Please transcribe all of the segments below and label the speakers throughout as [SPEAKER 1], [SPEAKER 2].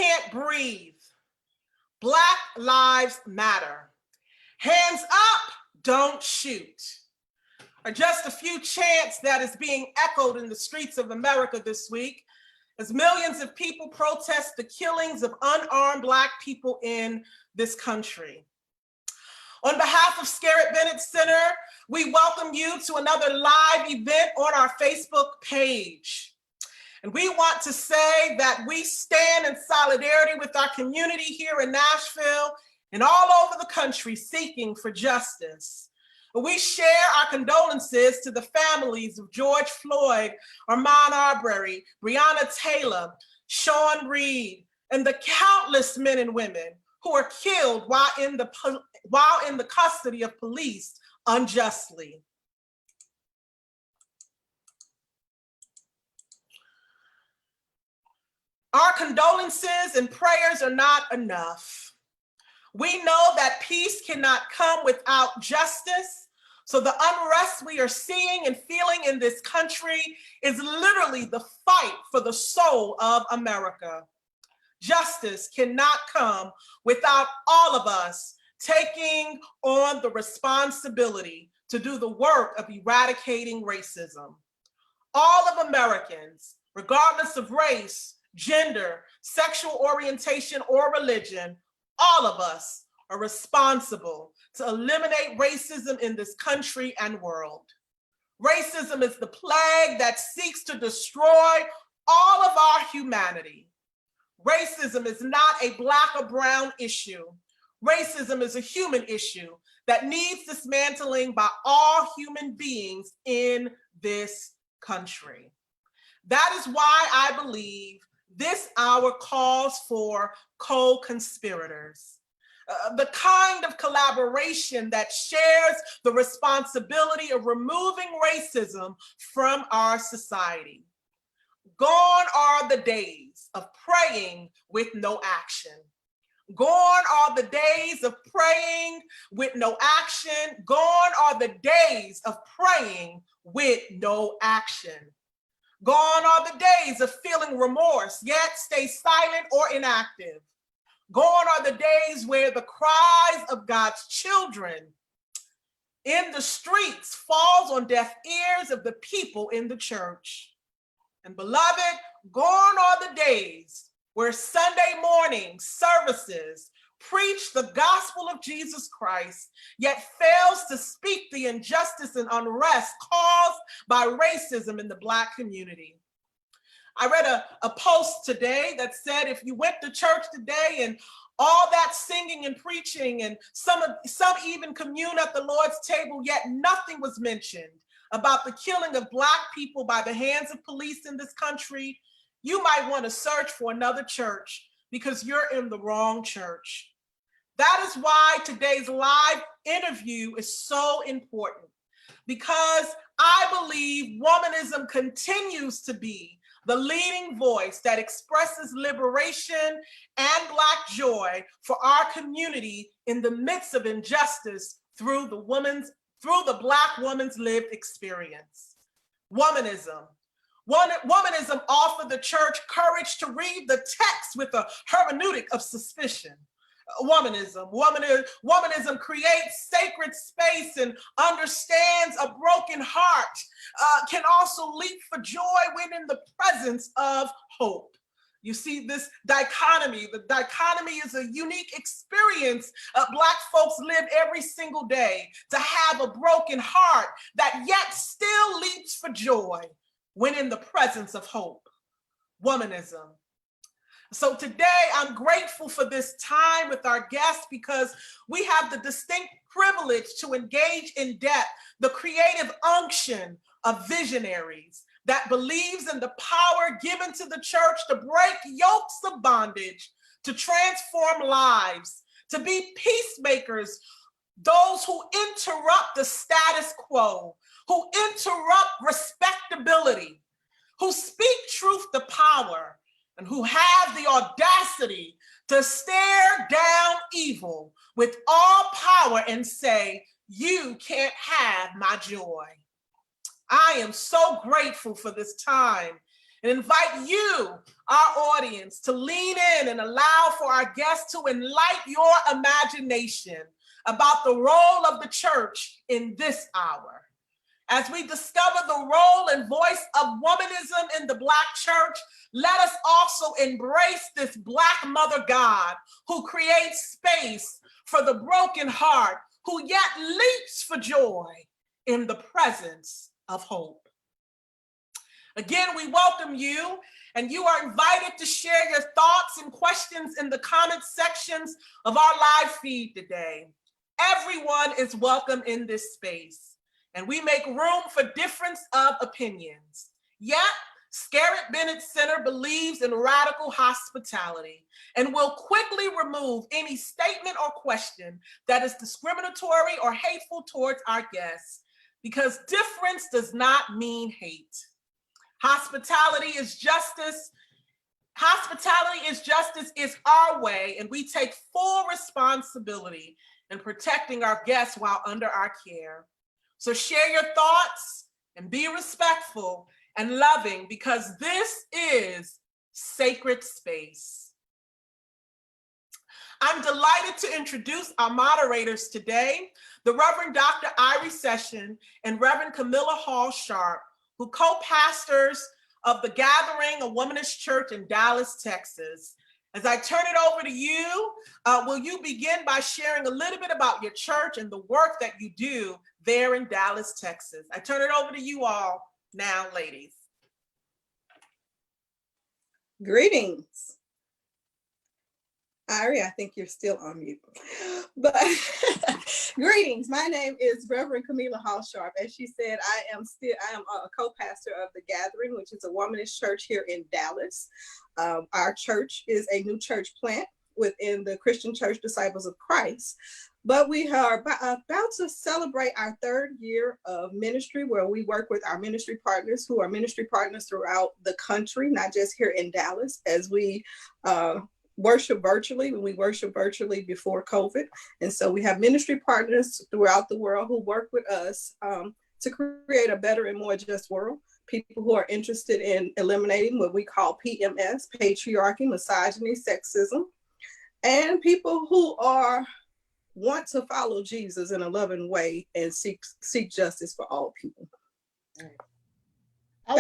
[SPEAKER 1] can't breathe. Black lives matter. Hands up, don't shoot. Are just a few chants that is being echoed in the streets of America this week as millions of people protest the killings of unarmed Black people in this country. On behalf of Scarritt Bennett Center, we welcome you to another live event on our Facebook page. And we want to say that we stand in solidarity with our community here in Nashville and all over the country seeking for justice. We share our condolences to the families of George Floyd, Ahmaud Arbery, Breonna Taylor, Sean Reed, and the countless men and women who are killed while in the custody of police unjustly. Our condolences and prayers are not enough. We know that peace cannot come without justice. So the unrest we are seeing and feeling in this country is literally the fight for the soul of America. Justice cannot come without all of us taking on the responsibility to do the work of eradicating racism. All of Americans, regardless of race, gender, sexual orientation, or religion, all of us are responsible to eliminate racism in this country and world. Racism is the plague that seeks to destroy all of our humanity. Racism is not a Black or brown issue. Racism is a human issue that needs dismantling by all human beings in this country. That is why I believe this hour calls for co-conspirators. The kind of collaboration that shares the responsibility of removing racism from our society. Gone are the days of praying with no action. Gone are the days of praying with no action. Gone are the days of praying with no action. Gone are the days of feeling remorse, yet stay silent or inactive. Gone are the days where the cries of God's children in the streets falls on deaf ears of the people in the church. And beloved, gone are the days where Sunday morning services preach the gospel of Jesus Christ, yet fails to speak the injustice and unrest caused by racism in the Black community. I read a post today that said if you went to church today and all that singing and preaching and some even commune at the Lord's table, yet nothing was mentioned about the killing of Black people by the hands of police in this country, you might want to search for another church because you're in the wrong church. That is why today's live interview is so important, because I believe womanism continues to be the leading voice that expresses liberation and Black joy for our community in the midst of injustice through the Black woman's lived experience. Womanism. Womanism offered the church courage to read the text with a hermeneutic of suspicion. Womanism creates sacred space and understands a broken heart can also leap for joy when in the presence of hope. You see this dichotomy. The dichotomy is a unique experience Black folks live every single day, to have a broken heart that yet still leaps for joy when in the presence of hope. Womanism. So today I'm grateful for this time with our guests because we have the distinct privilege to engage in depth the creative unction of visionaries that believes in the power given to the church to break yokes of bondage, to transform lives, to be peacemakers, those who interrupt the status quo, who interrupt respectability, who speak truth to power, and who have the audacity to stare down evil with all power and say, "You can't have my joy." I am so grateful for this time and invite you, our audience, to lean in and allow for our guests to enlighten your imagination about the role of the church in this hour. As we discover the role and voice of womanism in the Black church, let us also embrace this Black mother God who creates space for the broken heart, who yet leaps for joy in the presence of hope. Again, we welcome you, and you are invited to share your thoughts and questions in the comment sections of our live feed today. Everyone is welcome in this space, and we make room for difference of opinions. Yet, Scarritt Bennett Center believes in radical hospitality and will quickly remove any statement or question that is discriminatory or hateful towards our guests, because difference does not mean hate. Hospitality is justice. Hospitality is justice is our way, and we take full responsibility in protecting our guests while under our care. So share your thoughts and be respectful and loving, because this is sacred space. I'm delighted to introduce our moderators today, the Reverend Dr. Irie Session and Reverend Kamilah Hall-Sharp, who co-pastors of the Gathering, a Womanist Church in Dallas, Texas. As I turn it over to you, will you begin by sharing a little bit about your church and the work that you do there in Dallas, Texas? I turn it over to you all now, ladies.
[SPEAKER 2] Greetings. Irie, I think you're still on mute. But greetings. My name is Reverend Kamilah Hall-Sharp. As she said, I am a co-pastor of the Gathering, which is a womanist church here in Dallas. Our church is a new church plant within the Christian Church Disciples of Christ. But we are about to celebrate our third year of ministry, where we work with our ministry partners who are ministry partners throughout the country, not just here in Dallas, as we worship virtually. When we worship virtually before COVID. And so we have ministry partners throughout the world who work with us to create a better and more just world. People who are interested in eliminating what we call PMS, patriarchy, misogyny, sexism, and people who want to follow Jesus in a loving way and seek justice for all people.
[SPEAKER 3] I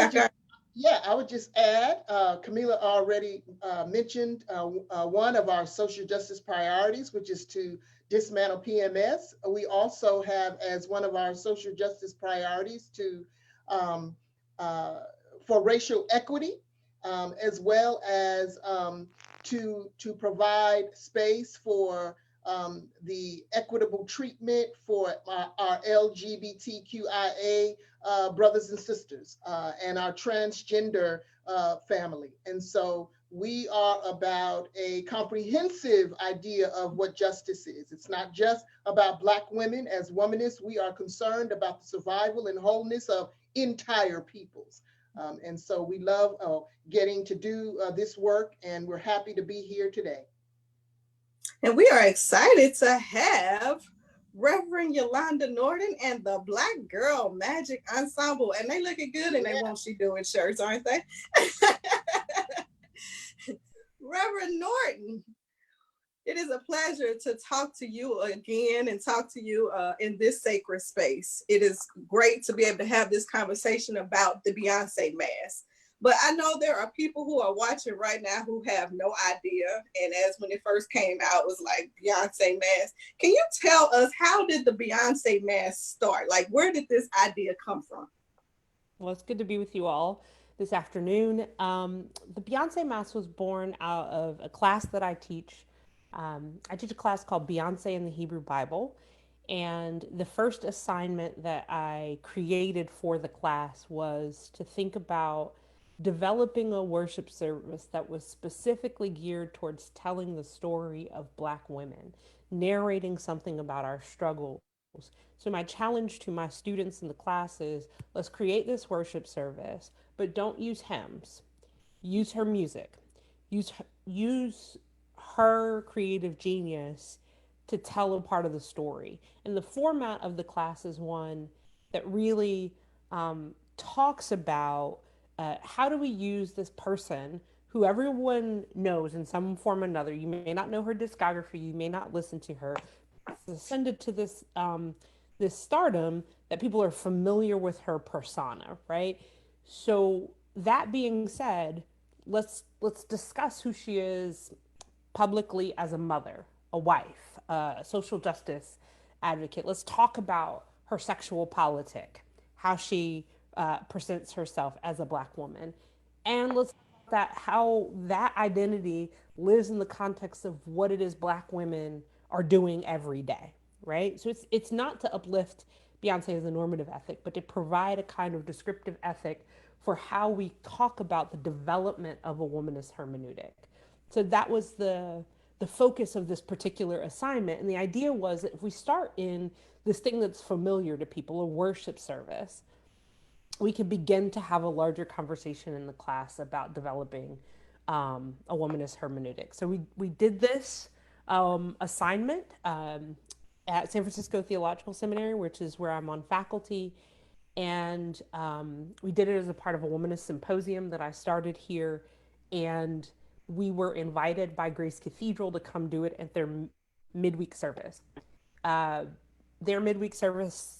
[SPEAKER 3] would just add, Kamilah already mentioned one of our social justice priorities, which is to dismantle PMS. We also have as one of our social justice priorities for racial equity, as well as to provide space for the equitable treatment for our LGBTQIA brothers and sisters and our transgender family. And so we are about a comprehensive idea of what justice is. It's not just about Black women. As womanists, we are concerned about the survival and wholeness of entire peoples. And so we love getting to do this work, and we're happy to be here today.
[SPEAKER 2] And we are excited to have Reverend Yolanda Norton and the Black Girl Magic Ensemble. And they looking good in their won't she do it shirts, aren't they? Reverend Norton, it is a pleasure to talk to you again and talk to you in this sacred space. It is great to be able to have this conversation about the Beyoncé Mass. But I know there are people who are watching right now who have no idea. And as when it first came out, it was like Beyoncé Mass. Can you tell us, how did the Beyoncé Mass start? Like, where did this idea come from?
[SPEAKER 4] Well, it's good to be with you all this afternoon. The Beyoncé Mass was born out of a class that I teach. I teach a class called Beyoncé in the Hebrew Bible. And the first assignment that I created for the class was to think about developing a worship service that was specifically geared towards telling the story of Black women, narrating something about our struggles. So my challenge to my students in the class is, let's create this worship service, but don't use hymns. Use her music. Use her creative genius to tell a part of the story. And the format of the class is one that really talks about how do we use this person who everyone knows in some form or another? You may not know her discography, you may not listen to her, ascended to this this stardom that people are familiar with her persona, right? So that being said, let's discuss who she is publicly as a mother, a wife, a social justice advocate. Let's talk about her sexual politic, how she presents herself as a Black woman, and let's talk about that how that identity lives in the context of what it is Black women are doing every day, right? So it's not to uplift Beyonce as a normative ethic, but to provide a kind of descriptive ethic for how we talk about the development of a womanist hermeneutic. So that was the focus of this particular assignment. And the idea was that if we start in this thing that's familiar to people, a worship service, we could begin to have a larger conversation in the class about developing a womanist hermeneutic. So we did this assignment at San Francisco Theological Seminary, which is where I'm on faculty. And we did it as a part of a womanist symposium that I started here. And we were invited by Grace Cathedral to come do it at their midweek service. Their midweek service,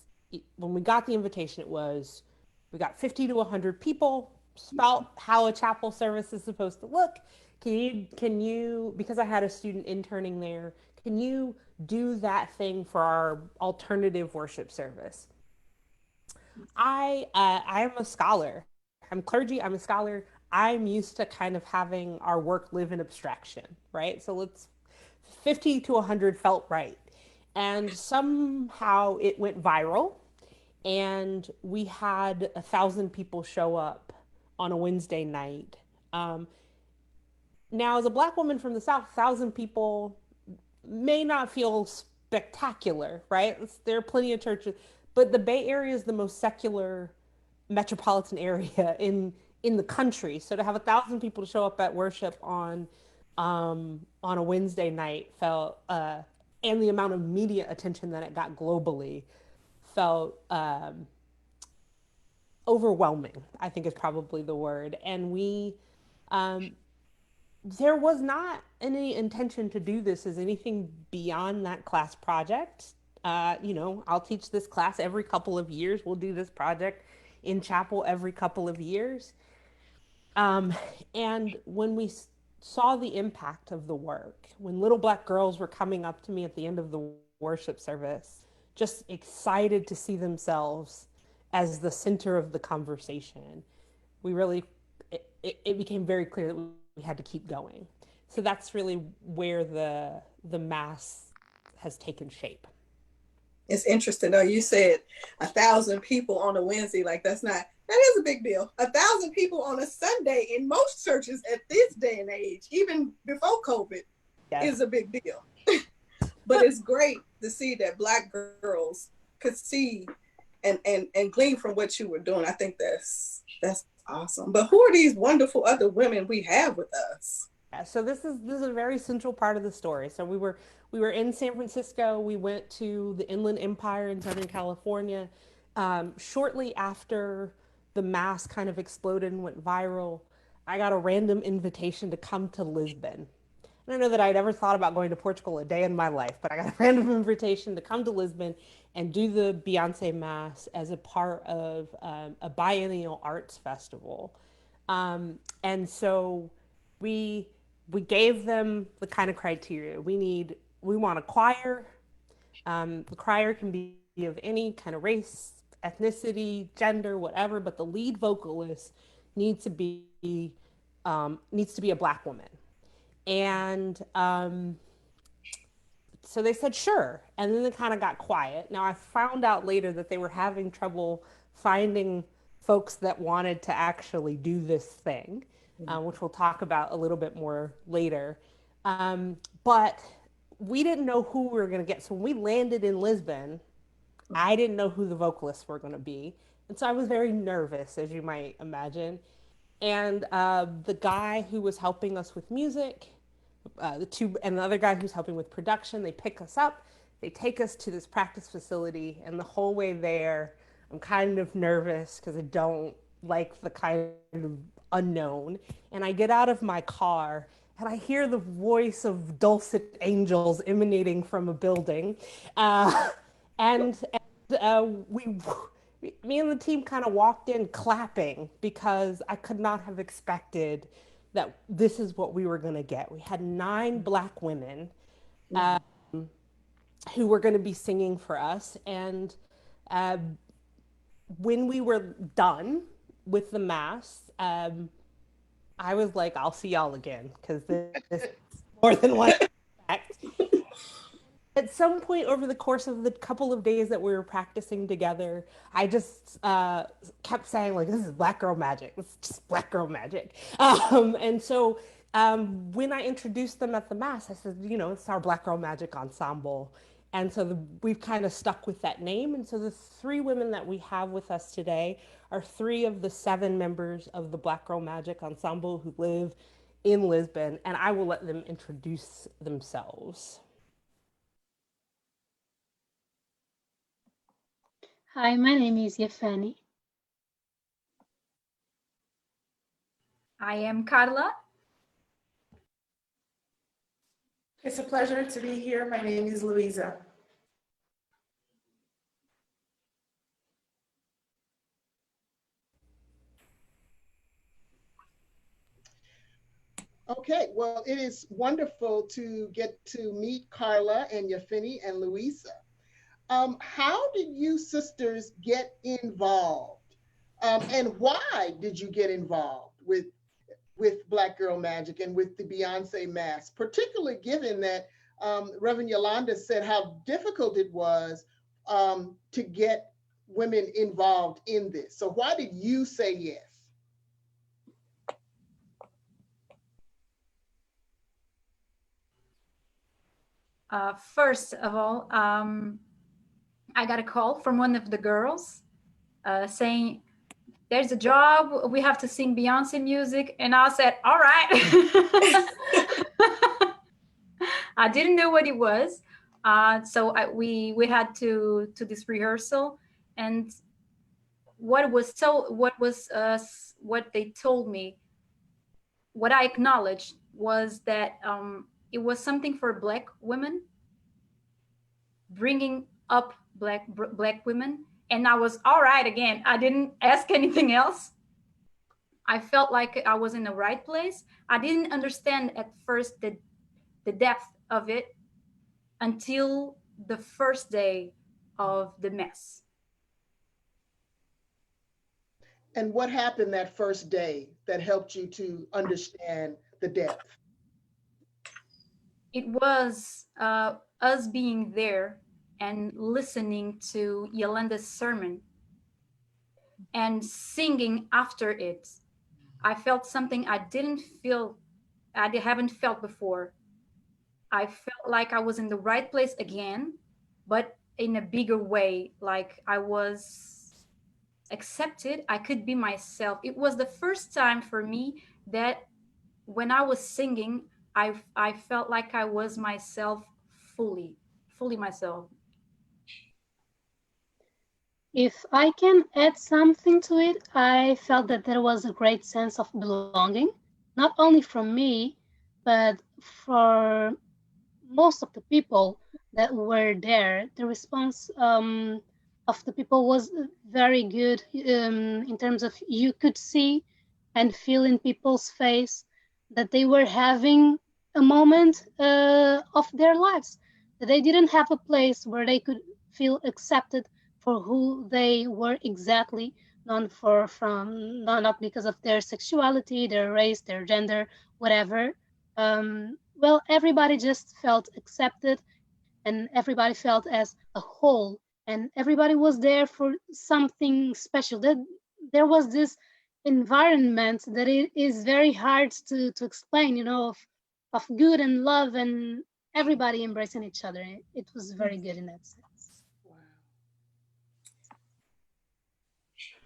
[SPEAKER 4] when we got the invitation, it was, we got 50 to 100 people, about how a chapel service is supposed to look. Can you, because I had a student interning there, can you do that thing for our alternative worship service? I am a scholar. I'm clergy, I'm a scholar. I'm used to kind of having our work live in abstraction, right? So 50 to 100 felt right. And somehow it went viral, and we had 1,000 people show up on a Wednesday night. Now, as a Black woman from the South, 1,000 people may not feel spectacular, right? There are plenty of churches, but the Bay Area is the most secular metropolitan area in the country. So to have 1,000 people to show up at worship on a Wednesday night felt, and the amount of media attention that it got globally felt overwhelming, I think is probably the word. And there was not any intention to do this as anything beyond that class project. I'll teach this class every couple of years. We'll do this project in chapel every couple of years. And when we saw the impact of the work, when little Black girls were coming up to me at the end of the worship service, just excited to see themselves as the center of the conversation, it became very clear that we had to keep going. So that's really where the Mass has taken shape.
[SPEAKER 2] It's interesting though. You said 1,000 people on a Wednesday, like that is a big deal. 1,000 people on a Sunday in most churches at this day and age, even before COVID, is a big deal. But it's great to see that Black girls could see and glean from what you were doing. I think that's awesome. But who are these wonderful other women we have with us?
[SPEAKER 4] Yeah, so this is a very central part of the story. So we were in San Francisco. We went to the Inland Empire in Southern California. Shortly after the Mass kind of exploded and went viral, I got a random invitation to come to Lisbon. I don't know that I'd ever thought about going to Portugal a day in my life, but I got a random invitation to come to Lisbon and do the Beyoncé Mass as a part of a biennial arts festival. And so we gave them the kind of criteria. We want a choir. The choir can be of any kind of race, ethnicity, gender, whatever, but the lead vocalist needs to be a Black woman. And so they said, sure. And then they kind of got quiet. Now I found out later that they were having trouble finding folks that wanted to actually do this thing, which we'll talk about a little bit more later. But we didn't know who we were going to get. So when we landed in Lisbon, I didn't know who the vocalists were going to be. And so I was very nervous, as you might imagine. And the guy who was helping us with music, and the other guy who's helping with production, they pick us up, they take us to this practice facility, and the whole way there, I'm kind of nervous because I don't like the kind of unknown. And I get out of my car and I hear the voice of dulcet angels emanating from a building. And me and the team kind of walked in clapping because I could not have expected that this is what we were going to get. We had 9 Black women who were going to be singing for us. And uh, when we were done with the Mass, I was like, I'll see y'all again, because this is more than what I expect. At some point over the course of the couple of days that we were practicing together, I just kept saying, like, this is Black Girl Magic. It's just Black Girl Magic. And so when I introduced them at the Mass, I said, you know, it's our Black Girl Magic Ensemble. And so we've kind of stuck with that name. And so the 3 women that we have with us today are 3 of the 7 members of the Black Girl Magic Ensemble who live in Lisbon. And I will let them introduce themselves.
[SPEAKER 5] Hi, my name is Yefeni.
[SPEAKER 6] I am Carla.
[SPEAKER 7] It's a pleasure to be here. My name is Louisa.
[SPEAKER 3] Okay, well, it is wonderful to get to meet Carla and Yefeni and Louisa. How did you sisters get involved? And why did you get involved with Black Girl Magic and with the Beyoncé Mass, particularly given that Reverend Yolanda said how difficult it was to get women involved in this. So why did you say yes?
[SPEAKER 6] First of all, I got a call from one of the girls saying, there's a job, we have to sing Beyonce music. And I said, all right. I didn't know what it was. So we had to this rehearsal. And what they told me, what I acknowledged was that it was something for Black women, bringing up Black women. And I was all right again. I didn't ask anything else. I felt like I was in the right place. I didn't understand at first the depth of it until the first day of the Mass.
[SPEAKER 3] And what happened that first day that helped you to understand the depth?
[SPEAKER 6] It was us being there and listening to Yolanda's sermon and singing after it. I felt something I haven't felt before. I felt like I was in the right place again, but in a bigger way, like I was accepted. I could be myself. It was the first time for me that when I was singing, I felt like I was myself fully myself.
[SPEAKER 5] If I can add something to it, I felt that there was a great sense of belonging, not only from me, but for most of the people that were there. The response of the people was very good in terms of you could see and feel in people's face that they were having a moment of their lives, that they didn't have a place where they could feel accepted for who they were exactly, not because of their sexuality, their race, their gender, whatever. Well, everybody just felt accepted, and everybody felt as a whole, and everybody was there for something special. That there was this environment that it is very hard to explain, you know, of good and love and everybody embracing each other. It was very good in that sense.
[SPEAKER 7] Wow.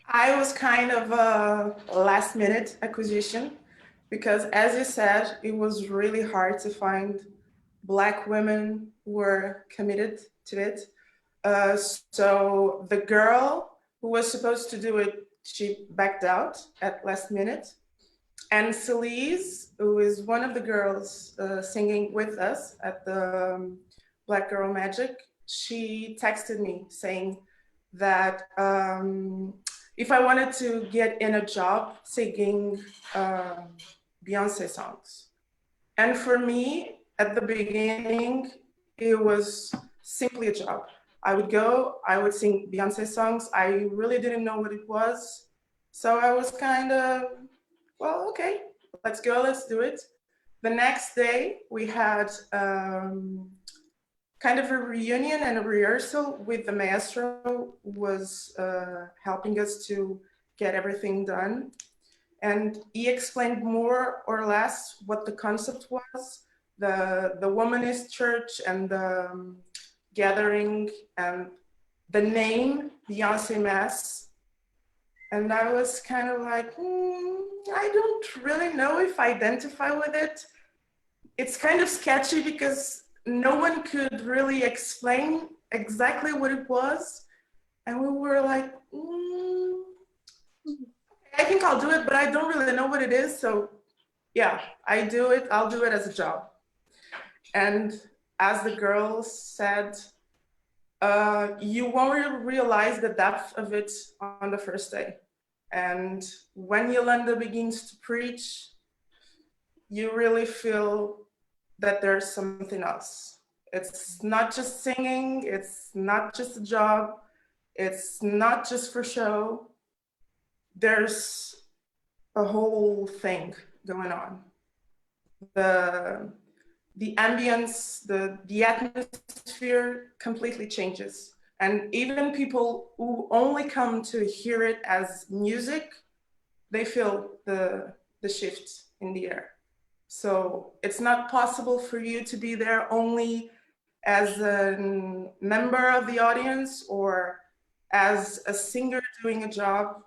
[SPEAKER 7] I was kind of a last minute acquisition because, as you said, it was really hard to find Black women who were committed to it. So the girl who was supposed to do it she backed out at last minute. And Celise, who is one of the girls singing with us at the Black Girl Magic, she texted me saying that if I wanted to get in a job singing Beyonce songs. And for me, at the beginning, it was simply a job. I would go, I would sing Beyonce songs. I really didn't know what it was. So I was kind of, well, okay, let's go, let's do it. The next day, we had kind of a reunion and a rehearsal with the maestro who was helping us to get everything done. And he explained more or less what the concept was, the Womanist Church and the gathering and the name Beyoncé Mass. And I was kind of like, I don't really know if I identify with it. It's kind of sketchy because no one could really explain exactly what it was. And we were like, I think I'll do it, but I don't really know what it is. So yeah, I'll do it as a job. And as the girls said, you won't realize the depth of it on the first day. And when Yolanda begins to preach, you really feel that there's something else. It's not just singing, it's not just a job, it's not just for show. There's a whole thing going on. The ambience, the atmosphere completely changes. And even people who only come to hear it as music, they feel the shift in the air. So it's not possible for you to be there only as a member of the audience or as a singer doing a job.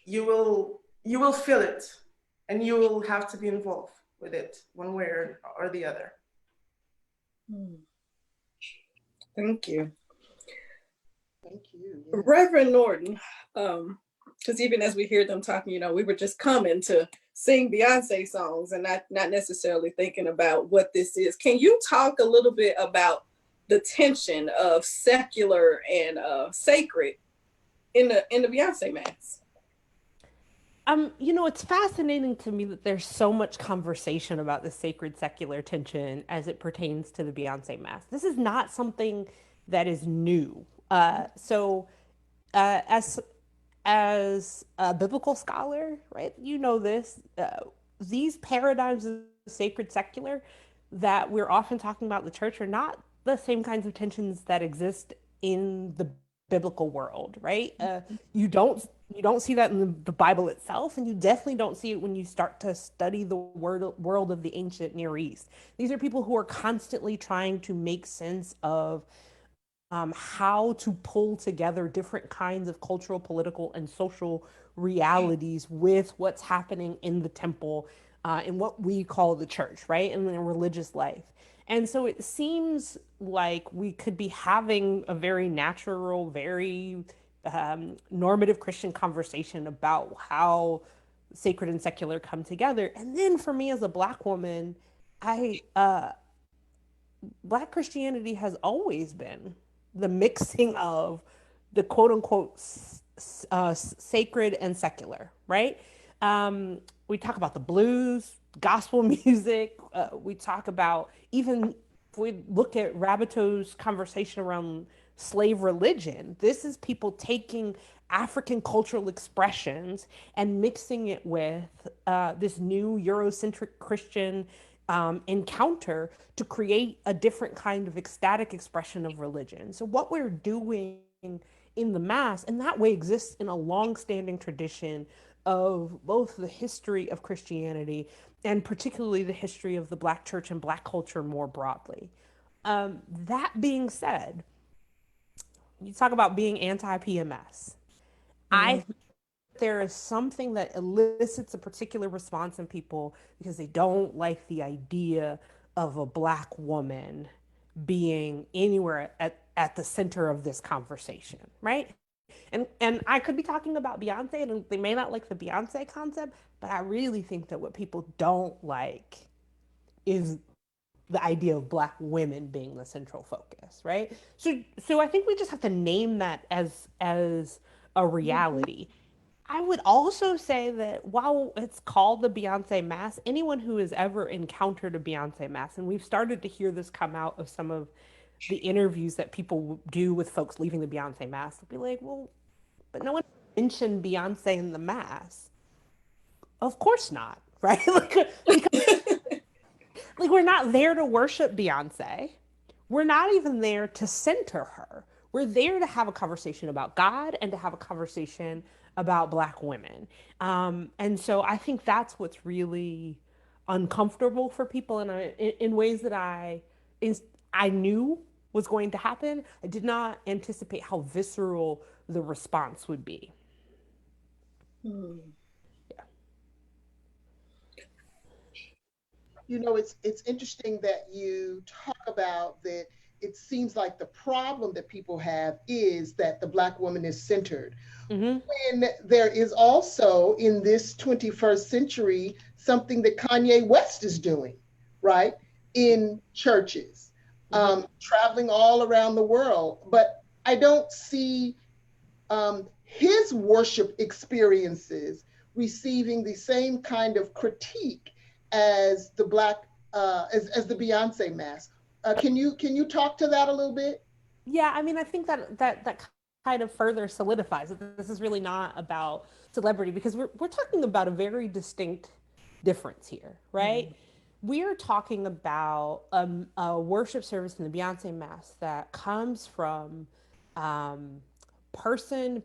[SPEAKER 7] You will feel it, and you will have to be involved with it one way or the other.
[SPEAKER 2] Thank you.
[SPEAKER 3] Thank you. Yeah.
[SPEAKER 2] Reverend Norton, because even as we hear them talking, we were just coming to sing Beyonce songs and not necessarily thinking about what this is. Can you talk a little bit about the tension of secular and sacred in the Beyonce Mass?
[SPEAKER 4] It's fascinating to me that there's so much conversation about the sacred secular tension as it pertains to the Beyonce Mass. This is not something that is new. As a biblical scholar, right, this, these paradigms of sacred secular that we're often talking about in the church are not the same kinds of tensions that exist in the biblical world, right? You don't see that in the Bible itself, and you definitely don't see it when you start to study the world of the ancient Near East. These are people who are constantly trying to make sense of how to pull together different kinds of cultural, political, and social realities with what's happening in the temple, in what we call the church, right? And in religious life. And so it seems like we could be having a very natural, very normative Christian conversation about how sacred and secular come together. And then for me as a Black woman, Black Christianity has always been the mixing of the quote unquote sacred and secular, right? We talk about the blues, gospel music. We talk about, even if we look at Rabbito's conversation around slave religion, this is people taking African cultural expressions and mixing it with this new Eurocentric Christian encounter to create a different kind of ecstatic expression of religion. So what we're doing in the Mass, in that way, exists in a long-standing tradition of both the history of Christianity and particularly the history of the Black church and Black culture more broadly. That being said, you talk about being anti-PMS. I think there is something that elicits a particular response in people because they don't like the idea of a Black woman being anywhere at the center of this conversation, right? And I could be talking about Beyonce, and they may not like the Beyonce concept, but I really think that what people don't like is the idea of Black women being the central focus, right? So I think we just have to name that as a reality. I would also say that while it's called the Beyonce Mass, anyone who has ever encountered a Beyonce Mass, and we've started to hear this come out of some of the interviews that people do with folks leaving the Beyonce Mass, they'll be like, well, but no one mentioned Beyonce in the Mass. Of course not, right? Like we're not there to worship Beyonce. We're not even there to center her. We're there to have a conversation about God and to have a conversation about Black women. And so I think that's what's really uncomfortable for people, and in ways that I knew was going to happen. I did not anticipate how visceral the response would be.
[SPEAKER 2] Hmm.
[SPEAKER 3] You know, it's interesting that you talk about that. It seems like the problem that people have is that the Black woman is centered.
[SPEAKER 4] Mm-hmm.
[SPEAKER 3] And there is also in this 21st century something that Kanye West is doing, right? In churches, traveling all around the world. But I don't see his worship experiences receiving the same kind of critique as the as the Beyonce Mass. Can you talk to that a little bit?
[SPEAKER 4] Yeah, I mean, I think that kind of further solidifies that this is really not about celebrity, because we're talking about a very distinct difference here, right? Mm-hmm. We are talking about a worship service in the Beyonce Mass that comes from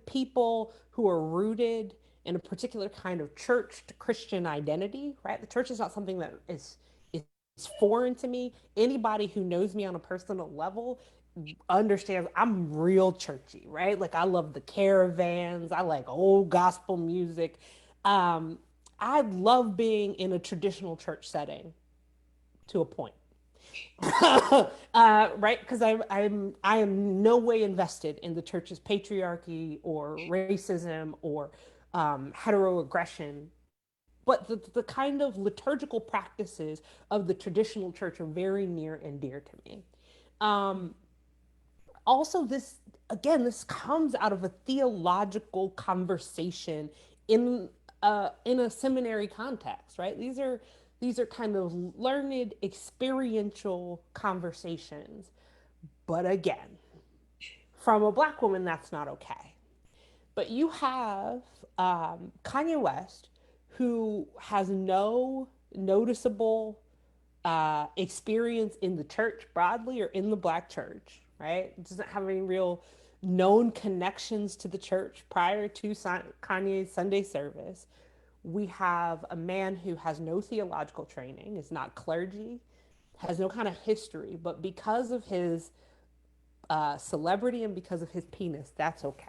[SPEAKER 4] people who are rooted in a particular kind of church to Christian identity, right? The church is not something that is foreign to me. Anybody who knows me on a personal level understands I'm real churchy, right? Like I love the caravans, I like old gospel music. I love being in a traditional church setting to a point. Right? Because I am no way invested in the church's patriarchy or racism or heteroaggression, but the kind of liturgical practices of the traditional church are very near and dear to me. Also, this comes out of a theological conversation in in a seminary context, right? These are kind of learned, experiential conversations. But again, from a Black woman, that's not okay. But you have Kanye West, who has no noticeable experience in the church broadly or in the Black church, right? Doesn't have any real known connections to the church prior to Kanye's Sunday service. We have a man who has no theological training, is not clergy, has no kind of history, but because of his celebrity and because of his penis, that's okay.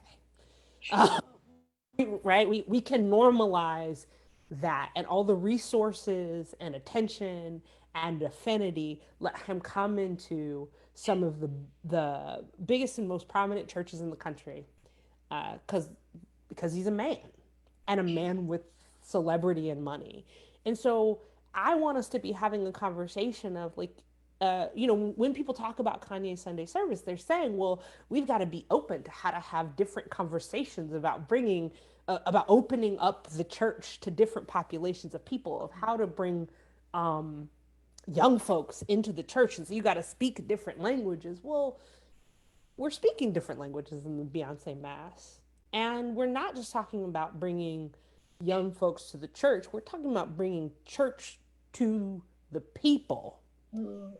[SPEAKER 4] Right? We can normalize that, and all the resources and attention and affinity let him come into some of the biggest and most prominent churches in the country, because he's a man, and a man with celebrity and money. And so I want us to be having a conversation of like, when people talk about Kanye's Sunday service, they're saying, well, we've got to be open to how to have different conversations about opening up the church to different populations of people, of how to bring young folks into the church. And so you got to speak different languages. Well, we're speaking different languages in the Beyonce Mass. And we're not just talking about bringing young folks to the church, we're talking about bringing church to the people. We're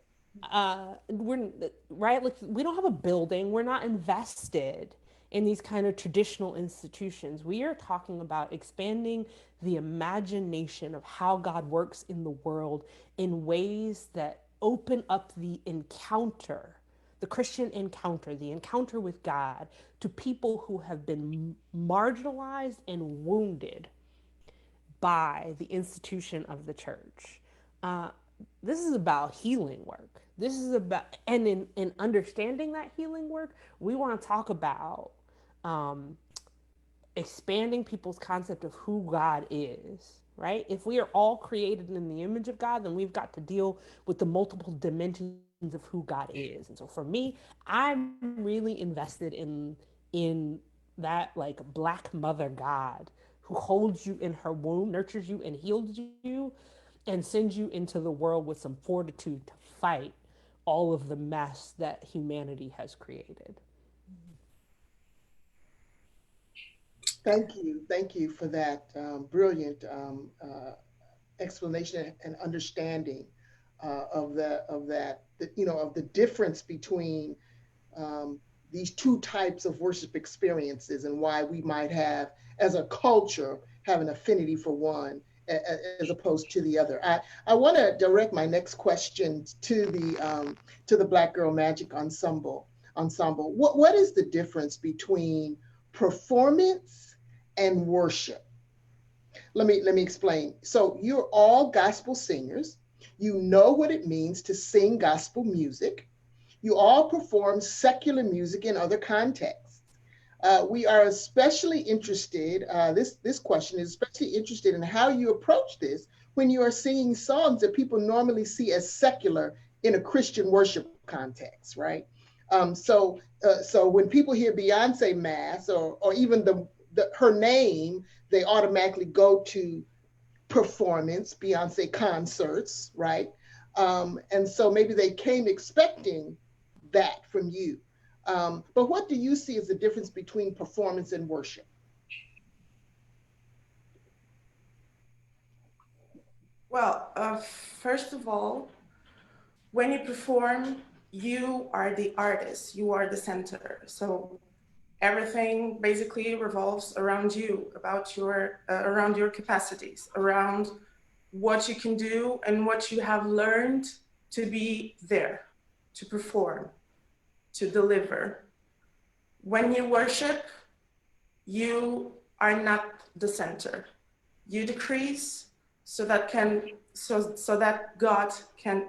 [SPEAKER 4] right, like we don't have a building, we're not invested in these kind of traditional institutions. We are talking about expanding the imagination of how God works in the world in ways that open up the encounter, the Christian encounter, the encounter with God, to people who have been marginalized and wounded by the institution of the church. This is about healing work. This is about, and in understanding that healing work, we want to talk about expanding people's concept of who God is, right? If we are all created in the image of God, then we've got to deal with the multiple dimensions of who God is. And so for me, I'm really invested in that like black mother God who holds you in her womb, nurtures you and heals you, and sends you into the world with some fortitude to fight all of the mess that humanity has created.
[SPEAKER 3] Thank you for that brilliant explanation and understanding of the difference between these two types of worship experiences and why we might have, as a culture, have an affinity for one as opposed to the other. I want to direct my next question to the Black Girl Magic Ensemble. What is the difference between performance and worship? Let me explain. So you're all gospel singers. You know what it means to sing gospel music. You all perform secular music in other contexts. We are especially interested, this question is especially interested in how you approach this when you are singing songs that people normally see as secular in a Christian worship context, right? So when people hear Beyoncé Mass or even her name, they automatically go to performance, Beyonce concerts, right? And so maybe they came expecting that from you. But what do you see as the difference between performance and worship?
[SPEAKER 7] Well, first of all, when you perform, you are the artist, you are the center. So everything basically revolves around you, about your around your capacities, around what you can do and what you have learned to be there, to perform, to deliver. When you worship, you are not the center. You decrease so that God can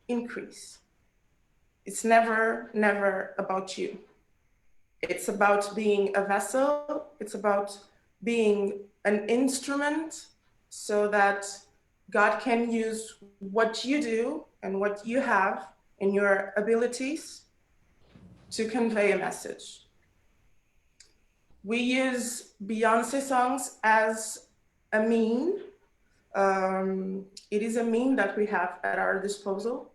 [SPEAKER 7] increase. It's never about you. It's about being a vessel. It's about being an instrument so that God can use what you do and what you have and your abilities to convey a message. We use Beyoncé songs as a mean. It is a mean that we have at our disposal.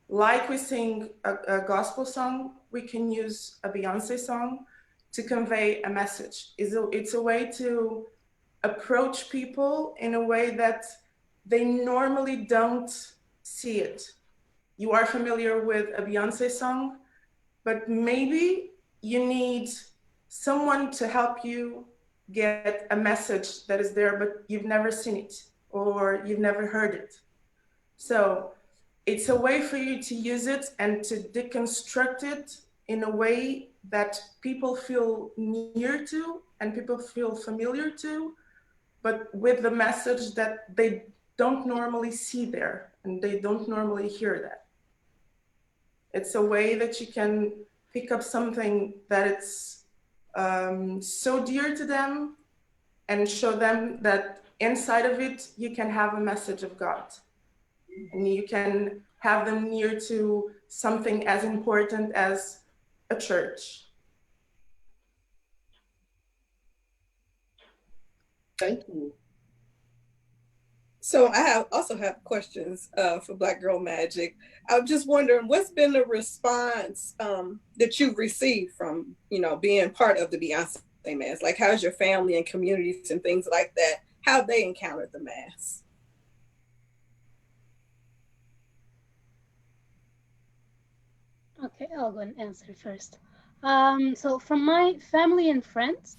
[SPEAKER 7] Like we sing a gospel song, we can use a Beyoncé song to convey a message. It's a way to approach people in a way that they normally don't see it. You are familiar with a Beyoncé song, but maybe you need someone to help you get a message that is there, but you've never seen it or you've never heard it. So it's a way for you to use it and to deconstruct it in a way that people feel near to and people feel familiar to, but with the message that they don't normally see there and they don't normally hear that. It's a way that you can pick up something that it's so dear to them and show them that inside of it, you can have a message of God. And you can have them near to something as important as a church.
[SPEAKER 3] Thank you.
[SPEAKER 2] So I also have questions for Black Girl Magic. I'm just wondering, what's been the response that you've received from, being part of the Beyoncé Mass? Like, how's your family and communities and things like that? How have they encountered the Mass?
[SPEAKER 5] Okay, I'll go and answer first. So from my family and friends,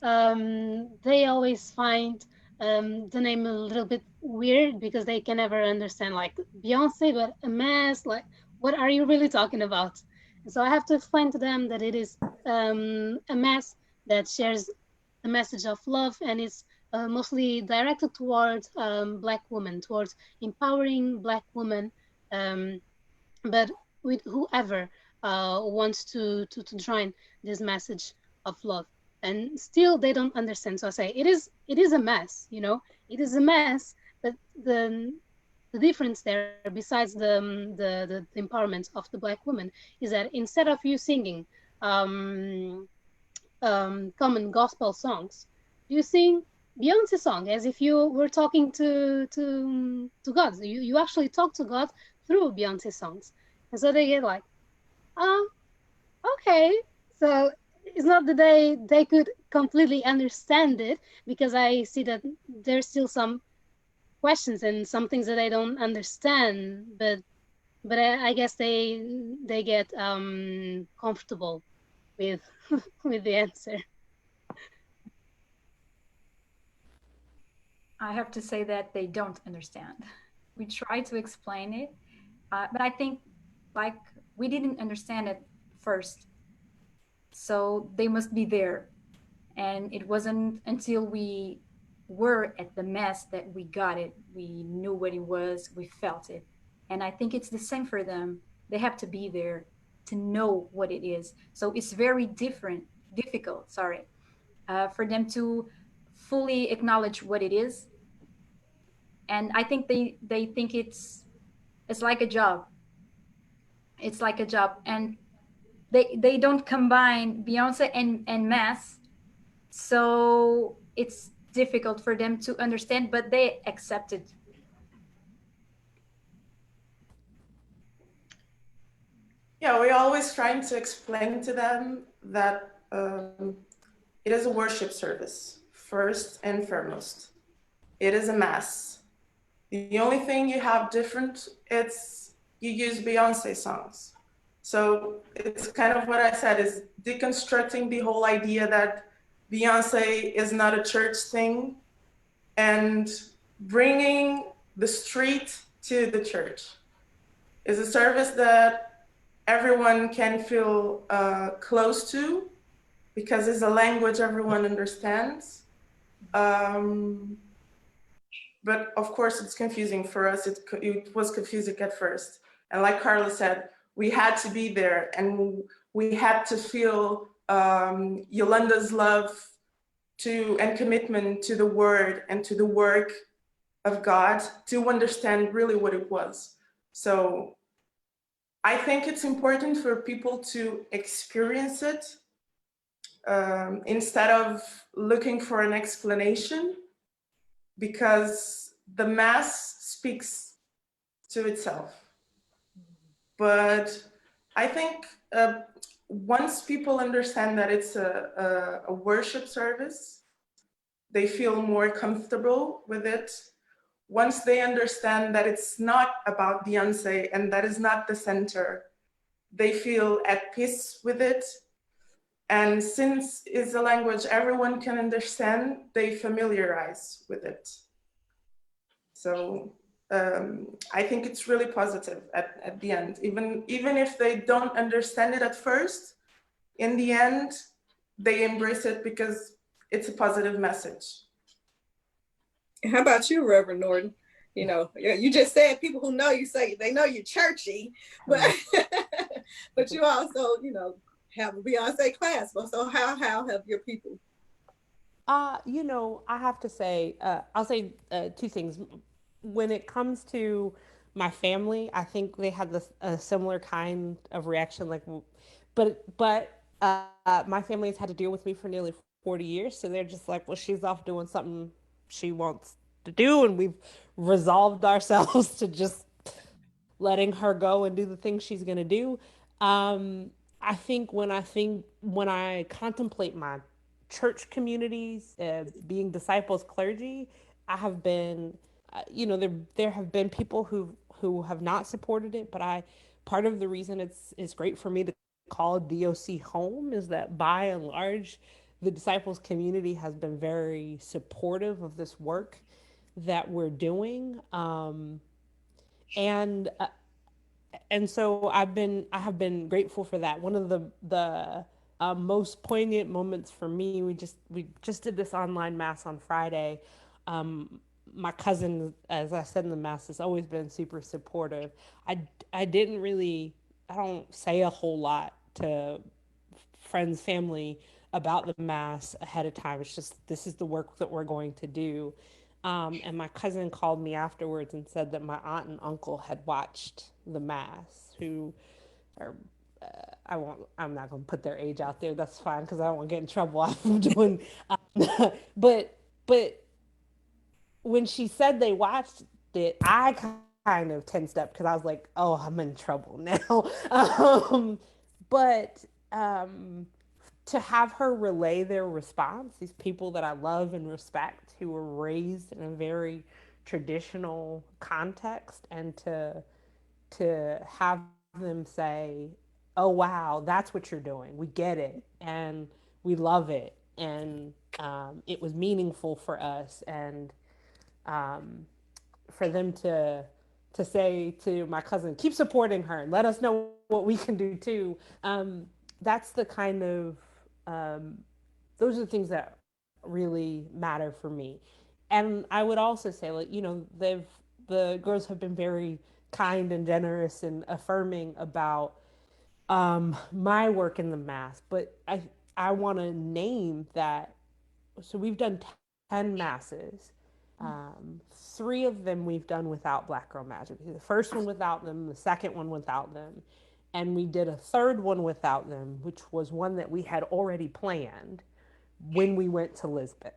[SPEAKER 5] they always find the name a little bit weird because they can never understand like Beyonce, but a mass, like what are you really talking about? And so I have to explain to them that it is a mass that shares the message of love and is mostly directed towards Black women, towards empowering Black women. But with whoever wants to join this message of love. and still they don't understand. So I say it is a mess, you know, it is a mess. But the difference there, besides the empowerment of the Black woman, is that instead of you singing um, common gospel songs, you sing Beyonce song as if you were talking to God. You actually talk to God through Beyonce songs, and so they get like, oh, okay. So it's not that they could completely understand it, because I see that there's still some questions and some things that I don't understand, but I guess they get comfortable with with the answer.
[SPEAKER 6] I have to say that they don't understand. We try to explain it, but I think like we didn't understand it first, so they must be there. And it wasn't until we were at the mass that we got it. We knew what it was, we felt it. And I think it's the same for them. They have to be there to know what it is. So it's very difficult, sorry, for them to fully acknowledge what it is. And I think they think it's like a job. It's like a job. And they don't combine Beyonce and mass, so it's difficult for them to understand, but they accept it.
[SPEAKER 7] Yeah, we're always trying to explain to them that it is a worship service, first and foremost. It is a mass. The only thing you have different, it's you use Beyonce songs. So it's kind of what I said, is deconstructing the whole idea that Beyonce is not a church thing and bringing the street to the church. It's a service that everyone can feel close to because it's a language everyone understands. But of course, it's confusing for us. It was confusing at first. And like Carla said, we had to be there and we had to feel Yolanda's love and commitment to the word and to the work of God to understand really what it was. So I think it's important for people to experience it instead of looking for an explanation, because the mass speaks to itself. But I think once people understand that it's a worship service, they feel more comfortable with it. Once they understand that it's not about Beyonce and that is not the center, they feel at peace with it. And since it's a language everyone can understand, they familiarize with it. So I think it's really positive at the end. Even if they don't understand it at first, in the end, they embrace it because it's a positive message.
[SPEAKER 2] How about you, Reverend Norton? You know, you just said people who know you say they know you're churchy, but but you also, you know, have a Beyonce class. So how have your people?
[SPEAKER 4] You know, I have to say, I'll say two things. When it comes to my family, I think they had a similar kind of reaction. Like, my family has had to deal with me for nearly 40 years, so they're just like, well, she's off doing something she wants to do, and we've resolved ourselves to just letting her go and do the things she's gonna do. When I contemplate my church communities, being disciples, clergy, I have been, there have been people who have not supported it, but part of the reason it's great for me to call DOC home is that by and large, the disciples community has been very supportive of this work that we're doing. And so I have been grateful for that. One of the most poignant moments for me, we just did this online mass on Friday. My cousin, as I said in the mass, has always been super supportive. I don't say a whole lot to friends, family, about the Mass ahead of time. It's just, this is the work that we're going to do. And my cousin called me afterwards and said that my aunt and uncle had watched the Mass, who are, I'm not going to put their age out there. That's fine, because I don't want to get in trouble after doing, but when she said they watched it, I kind of tensed up because I was like, oh, I'm in trouble now. But to have her relay their response, these people that I love and respect who were raised in a very traditional context, and to have them say, oh wow, that's what you're doing, we get it, and we love it, and it was meaningful for us, and um, for them to say to my cousin, keep supporting her and let us know what we can do too. That's the kind of those are the things that really matter for me. And I would also say, like, the girls have been very kind and generous and affirming about my work in the Mass. But I want to name that. So we've done 10 masses. Three of them we've done without Black Girl Magic. The first one without them, the second one without them, and we did a third one without them, which was one that we had already planned when we went to Lisbon.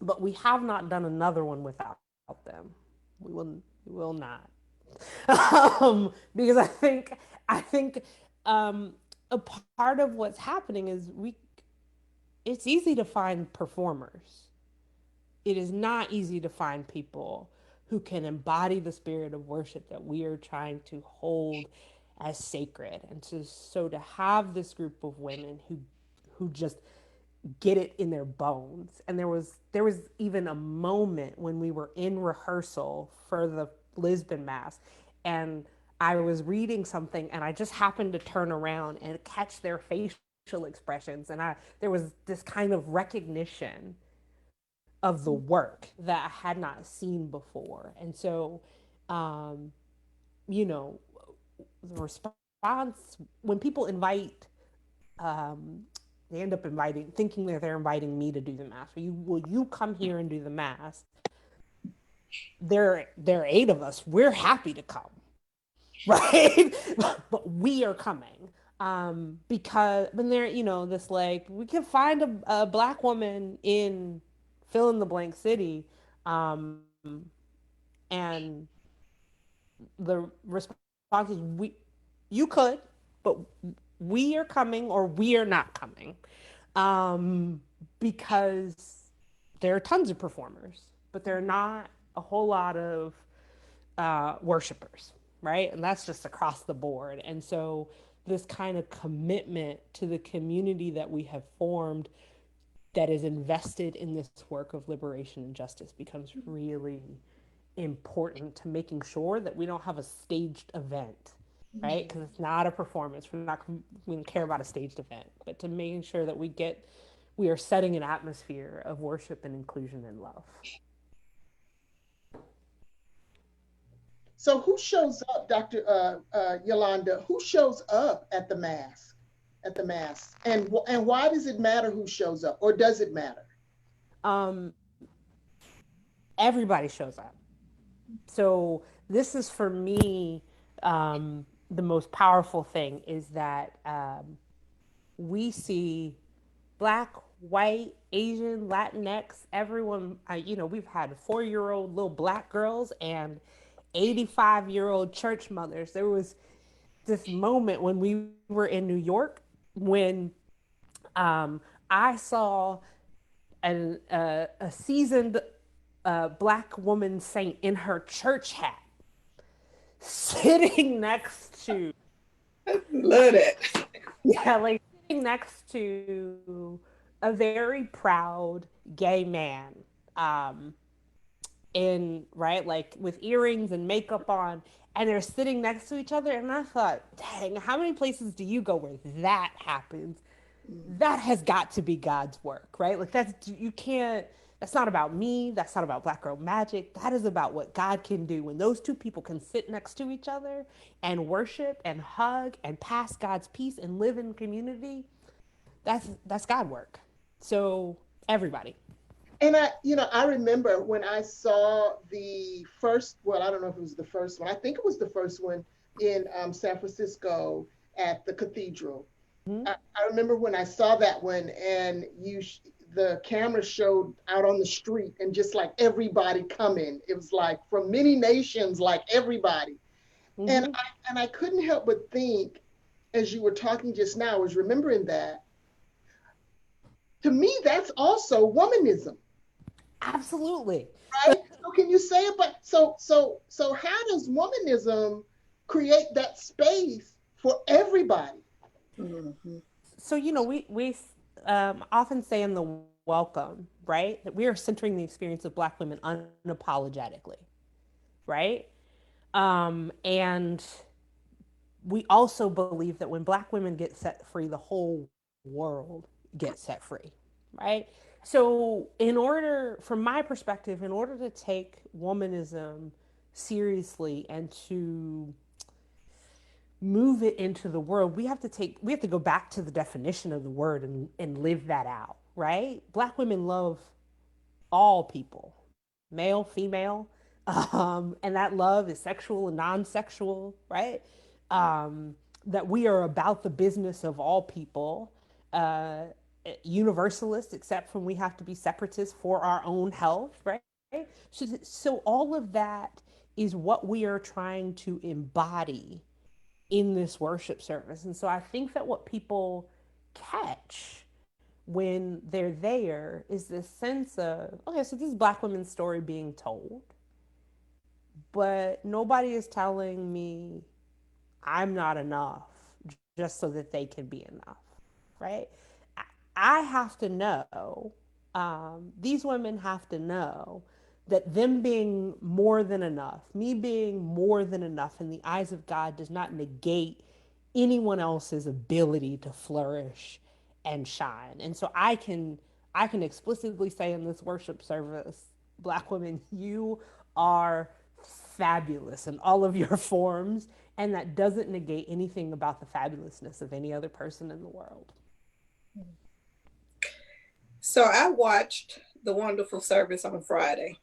[SPEAKER 4] But we have not done another one without them. We will not. Because I think a part of what's happening is it's easy to find performers. It is not easy to find people who can embody the spirit of worship that we are trying to hold as sacred. And so to have this group of women who just get it in their bones. And there was even a moment when we were in rehearsal for the Lisbon Mass, and I was reading something, and I just happened to turn around and catch their facial expressions, and there was this kind of recognition of the work that I had not seen before. And so, um, you know, the response when people invite, um, they end up thinking that they're inviting me to do the Mass. Will you come here and do the Mass? There are 8 of us. We're happy to come, right? But we are coming. Because when they're, this, like, we can find a Black woman in fill in the blank city, and the response is, you could, but we are coming, or we are not coming, because there are tons of performers, but there are not a whole lot of worshipers, right? And that's just across the board. And so this kind of commitment to the community that we have formed that is invested in this work of liberation and justice becomes really important to making sure that we don't have a staged event, right? Because it's not a performance. We don't care about a staged event, but to making sure that we are setting an atmosphere of worship and inclusion and love.
[SPEAKER 3] So who shows up, Dr. Yolanda? Who shows up at the Mass? And why does it matter who shows up, or does it matter?
[SPEAKER 4] Everybody shows up. So this is, for me, the most powerful thing is that we see Black, white, Asian, Latinx, everyone. We've had 4-year-old little Black girls and 85-year-old church mothers. There was this moment when we were in New York when I saw a seasoned Black woman saint in her church hat sitting next to
[SPEAKER 2] Love that.
[SPEAKER 4] yeah, like sitting next to a very proud gay man, right, like with earrings and makeup on, and they're sitting next to each other. And I thought, dang, how many places do you go where that happens? That has got to be God's work, right? Like, that's not about me. That's not about Black Girl Magic. That is about what God can do when those two people can sit next to each other and worship and hug and pass God's peace and live in community. that's God work. So everybody.
[SPEAKER 3] And I remember when I saw the first, well, I don't know if it was the first one. I think it was the first one in San Francisco at the cathedral.
[SPEAKER 4] Mm-hmm.
[SPEAKER 3] I remember when I saw that one, and the camera showed out on the street, and just like everybody coming. It was like from many nations, like everybody.
[SPEAKER 4] Mm-hmm.
[SPEAKER 3] And I couldn't help but think, as you were talking just now, I was remembering that. To me, that's also womanism.
[SPEAKER 4] Absolutely.
[SPEAKER 3] Right? So can you say it? But so how does womanism create that space for everybody?
[SPEAKER 2] Mm-hmm.
[SPEAKER 4] So we often say in the welcome, right, that we are centering the experience of Black women unapologetically, right? And we also believe that when Black women get set free, the whole world gets set free, right? So, from my perspective, in order to take womanism seriously and to move it into the world, we have to go back to the definition of the word and live that out, right? Black women love all people, male, female, and that love is sexual and non-sexual, right? That we are about the business of all people, universalist, except when we have to be separatists for our own health, right? So all of that is what we are trying to embody in this worship service. And so I think that what people catch when they're there is this sense of, okay, so this is Black women's story being told, but nobody is telling me I'm not enough just so that they can be enough, right? I have to know, these women have to know that them being more than enough, me being more than enough in the eyes of God does not negate anyone else's ability to flourish and shine. And so I can explicitly say in this worship service, Black women, you are fabulous in all of your forms, and that doesn't negate anything about the fabulousness of any other person in the world.
[SPEAKER 2] So I watched the wonderful service on Friday.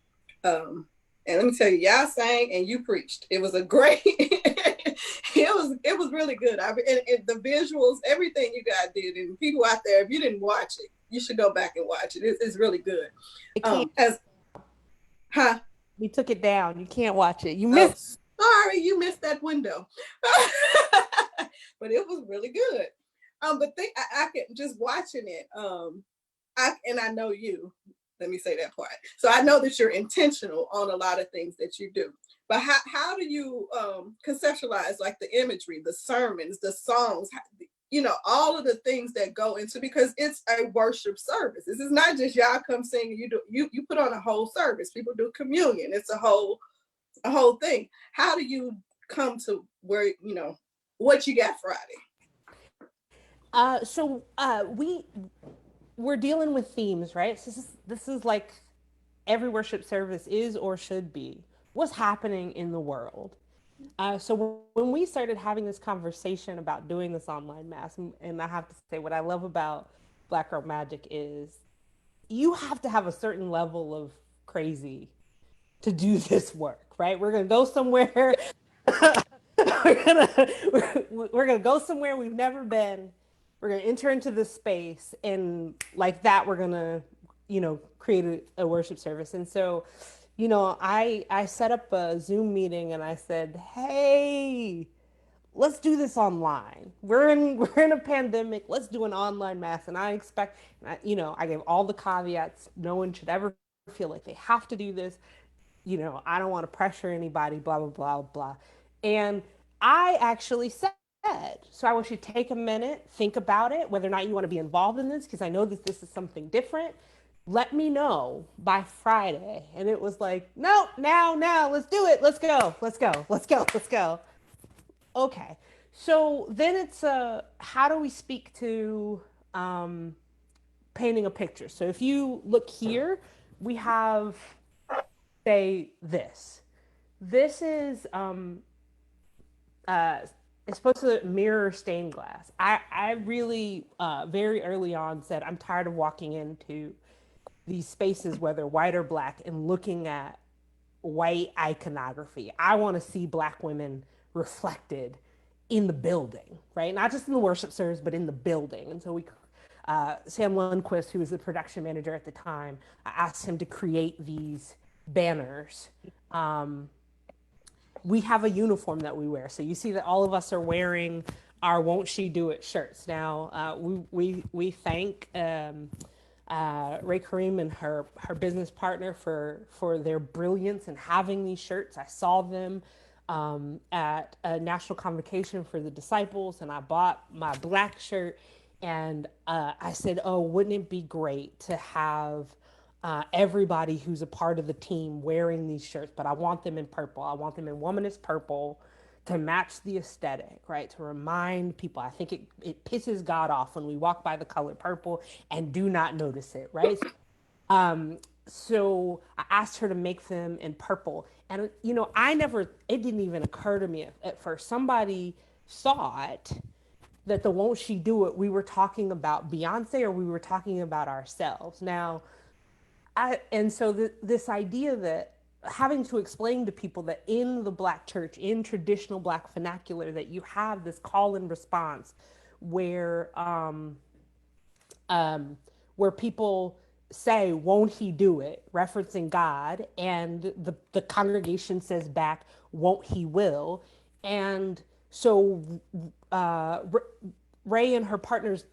[SPEAKER 2] And let me tell you, y'all sang and you preached. It was a great, it was really good. And the visuals, everything you guys did, and people out there, if you didn't watch it, you should go back and watch it. It's really good.
[SPEAKER 4] We took it down. You can't watch it. You missed.
[SPEAKER 2] Sorry, you missed that window. But it was really good. But I can just watching it. I know you. Let me say that part. So I know that you're intentional on a lot of things that you do. But how do you conceptualize like the imagery, the sermons, the songs, all of the things that go into, because it's a worship service. This is not just y'all come sing. You put on a whole service. People do communion. It's a whole thing. How do you come to where what you got Friday?
[SPEAKER 4] We're dealing with themes, right? So this is like every worship service is or should be. What's happening in the world? So when we started having this conversation about doing this online mass, and I have to say what I love about Black Girl Magic is you have to have a certain level of crazy to do this work, right? We're gonna go somewhere. we're gonna go somewhere we've never been. We're gonna enter into this space, and like that, we're gonna, create a worship service. And so, I set up a Zoom meeting, and I said, "Hey, let's do this online. We're in a pandemic. Let's do an online mass." And I expect, I gave all the caveats. No one should ever feel like they have to do this. I don't want to pressure anybody, blah, blah, blah, blah. And I actually said, so I want you to take a minute, think about it, whether or not you want to be involved in this, because I know that this is something different. Let me know by Friday. And it was like, no, now, let's do it. Let's go. Okay. So then it's how do we speak to painting a picture? So if you look here, we have, say, this. This is it's supposed to mirror stained glass. I really very early on said I'm tired of walking into these spaces, whether white or black, and looking at white iconography. I want to see black women reflected in the building, right? Not just in the worship service, but in the building. And so Sam Lundquist, who was the production manager at the time, I asked him to create these banners. We have a uniform that we wear. So you see that all of us are wearing our "Won't She Do It" shirts. Now, we thank Ray Kareem and her business partner for their brilliance in having these shirts. I saw them at a national convocation for the disciples, and I bought my black shirt. And I said, "Oh, wouldn't it be great to have everybody who's a part of the team wearing these shirts? But I want them in purple. I want them in womanist purple." To match the aesthetic, right? To remind people, I think it pisses God off when we walk by the color purple and do not notice it, right? So I asked her to make them in purple. And, it didn't even occur to me at first. Somebody thought that the "Won't She Do It," we were talking about Beyonce or we were talking about ourselves. Now, this idea that having to explain to people that in the black church, in traditional black vernacular, that you have this call and response where people say, "Won't he do it?" referencing God, and the congregation says back, "Won't he will?" And so Ray and her partner's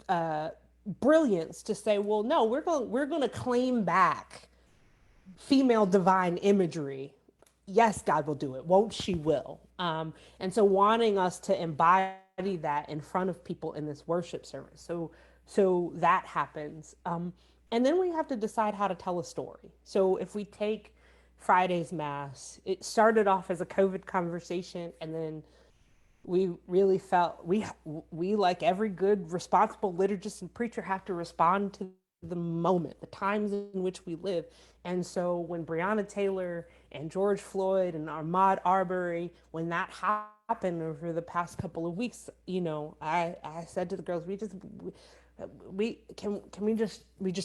[SPEAKER 4] brilliance to say, "Well, no, we're going to claim back female divine imagery. Yes, God will do it. Won't she will." And so wanting us to embody that in front of people in this worship service. So that happens. And then we have to decide how to tell a story. So if we take Friday's Mass, it started off as a COVID conversation, and then we really felt we like every good responsible liturgist and preacher have to respond to the moment, the times in which we live. And so when Breonna Taylor and George Floyd and Ahmaud Arbery, when that happened over the past couple of weeks, I said to the girls, we just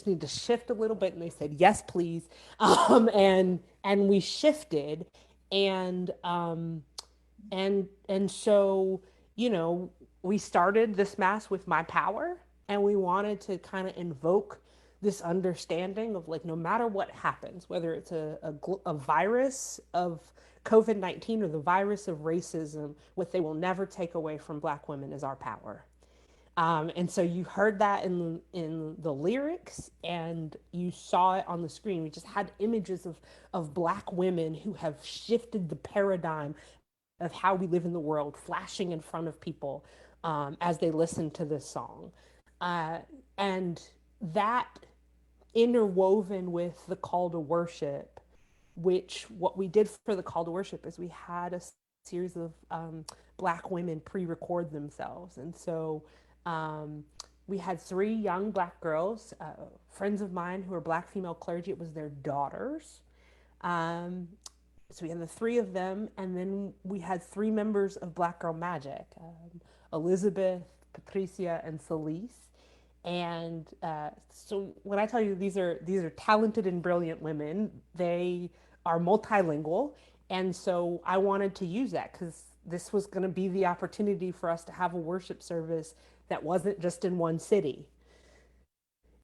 [SPEAKER 4] need to shift a little bit. And they said, "Yes, please." And we shifted, and so, we started this Mass with "My Power," and we wanted to kind of invoke this understanding of, like, no matter what happens, whether it's a virus of COVID-19 or the virus of racism, what they will never take away from Black women is our power. And so you heard that in the lyrics, and you saw it on the screen. We just had images of Black women who have shifted the paradigm of how we live in the world, flashing in front of people as they listen to this song. And that interwoven with the call to worship, which what we did for the call to worship is we had a series of Black women pre-record themselves. And so we had 3 young Black girls, friends of mine who are Black female clergy. It was their daughters. So we had the 3 of them, and then we had 3 members of Black Girl Magic, Elizabeth, Patricia, and Celise. And so when I tell you these are talented and brilliant women, they are multilingual. And so I wanted to use that because this was going to be the opportunity for us to have a worship service that wasn't just in one city.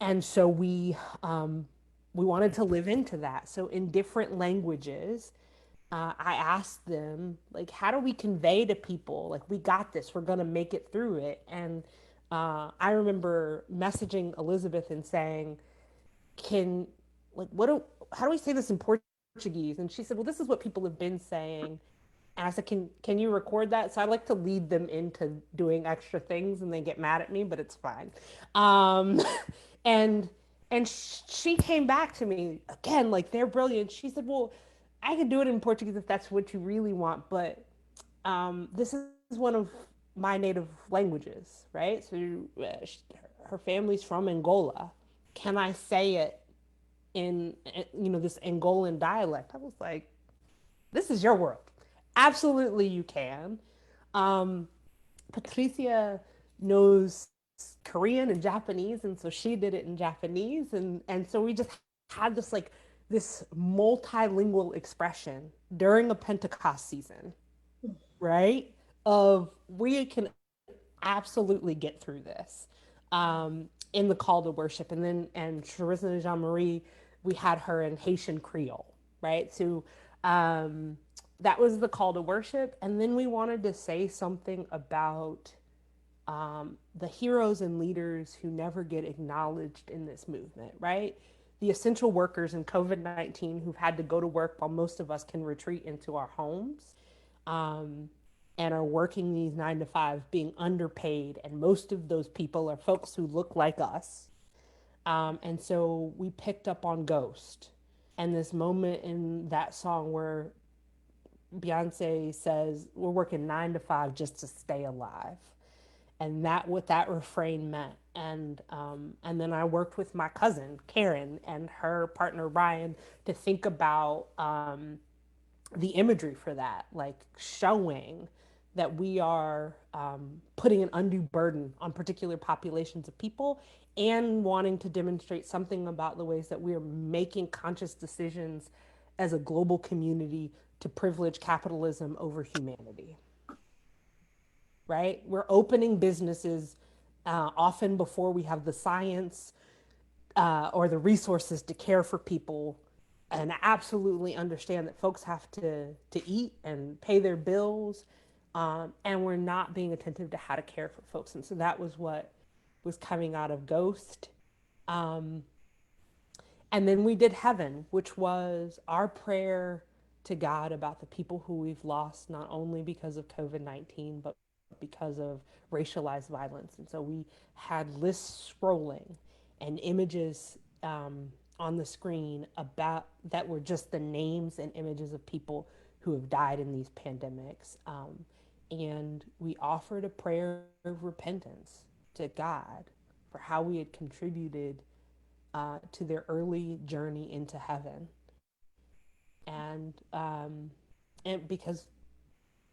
[SPEAKER 4] And so we wanted to live into that. So in different languages, I asked them, like, how do we convey to people, like, we got this, we're going to make it through it. And I remember messaging Elizabeth and saying, how do we say this in Portuguese? And she said, well, this is what people have been saying. And I said, can you record that? So I like to lead them into doing extra things and they get mad at me, but it's fine. And she came back to me again, like, they're brilliant. She said, well, I can do it in Portuguese if that's what you really want, but this is one of my native languages, right? So her family's from Angola. Can I say it in this Angolan dialect? I was like, this is your world. Absolutely, you can. Patricia knows Korean and Japanese, and so she did it in Japanese, and so we just had this like this multilingual expression during a Pentecost season, right? Of we can absolutely get through this in the call to worship. And then, and Charissa Jean Marie, we had her in Haitian Creole, right? So that was the call to worship. And then we wanted to say something about the heroes and leaders who never get acknowledged in this movement, right? The essential workers in COVID-19 who've had to go to work while most of us can retreat into our homes. And are working these 9 to 5, being underpaid, and most of those people are folks who look like us. And so we picked up on Ghost, and this moment in that song where Beyonce says, we're working 9 to 5 just to stay alive. And that what that refrain meant. And then I worked with my cousin Karen and her partner Ryan to think about the imagery for that, like showing that we are putting an undue burden on particular populations of people, and wanting to demonstrate something about the ways that we are making conscious decisions as a global community to privilege capitalism over humanity. Right? We're opening businesses often before we have the science or the resources to care for people, and absolutely understand that folks have to eat and pay their bills, and we're not being attentive to how to care for folks. And so that was what was coming out of Ghost. And then we did Heaven, which was our prayer to God about the people who we've lost, not only because of COVID-19, but because of racialized violence. And so we had lists scrolling and images on the screen about that were just the names and images of people who have died in these pandemics. And we offered a prayer of repentance to God for how we had contributed to their early journey into heaven. And because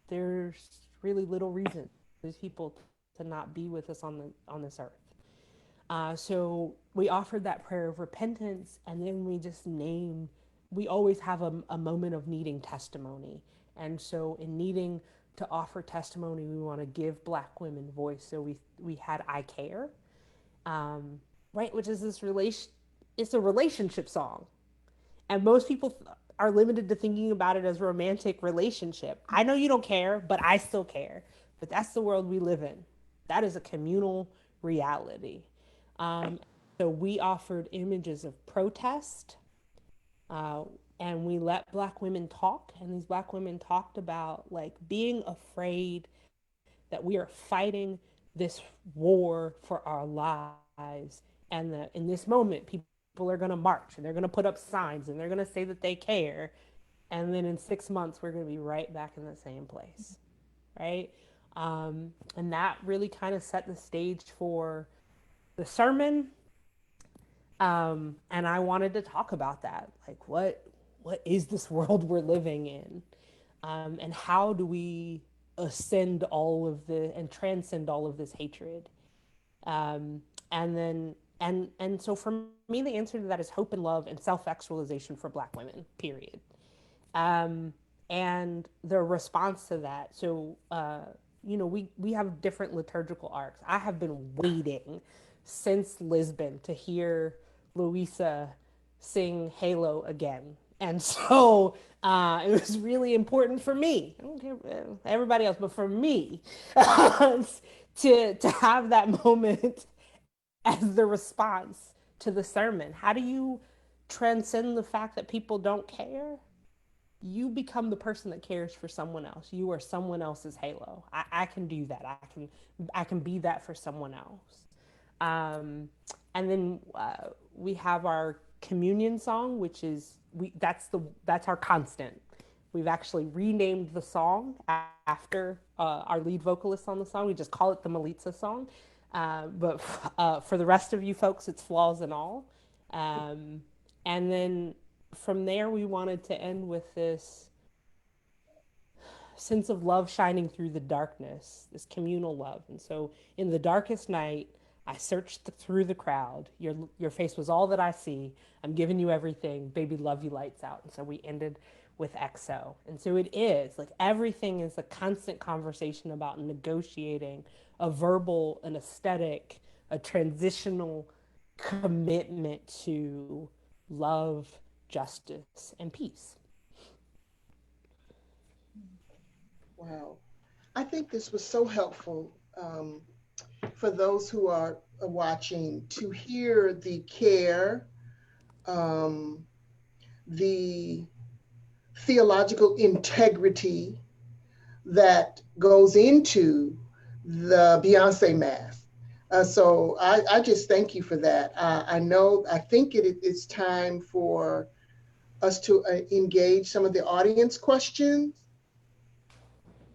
[SPEAKER 4] there's really little reason for these people to not be with us on this earth. So we offered that prayer of repentance, and then we just named, we always have a moment of needing testimony. And so in needing to offer testimony, we want to give Black women voice. So we had I Care, right, which is this it's a relationship song. And most people are limited to thinking about it as a romantic relationship. I know you don't care, but I still care. But that's the world we live in. That is a communal reality. So we offered images of protest, and we let Black women talk. And these Black women talked about like being afraid that we are fighting this war for our lives, and that in this moment, people are going to march and they're going to put up signs and they're going to say that they care. And then in 6 months, we're going to be right back in the same place. Right. And that really kind of set the stage for the sermon. And I wanted to talk about that. Like, what is this world we're living in? And how do we ascend all of and transcend all of this hatred? And so for me, the answer to that is hope and love and self-actualization for Black women, period. And the response to that. So, we have different liturgical arcs. I have been waiting since Lisbon to hear Louisa sing Halo again. And so it was really important for me. I don't care everybody else, but for me to have that moment as the response to the sermon. How do you transcend the fact that people don't care? You become the person that cares for someone else. You are someone else's halo. I can do that. I can be that for someone else. And then we have our communion song, which is that's our constant. We've actually renamed the song after our lead vocalist on the song. We just call it the Melitza song. But for the rest of you folks, it's Flaws and All. And then from there, we wanted to end with this sense of love shining through the darkness, this communal love. And so in the darkest night, I searched through the crowd. Your face was all that I see. I'm giving you everything. Baby, love you, lights out. And so we ended with XO. And so it is like everything is a constant conversation about negotiating a verbal, an aesthetic, a transitional commitment to love, justice, and peace.
[SPEAKER 3] Wow. I think this was so helpful for those who are watching to hear the care, the theological integrity that goes into the Beyoncé Mass. So I just thank you for that. I think it's time for us to engage some of the audience questions.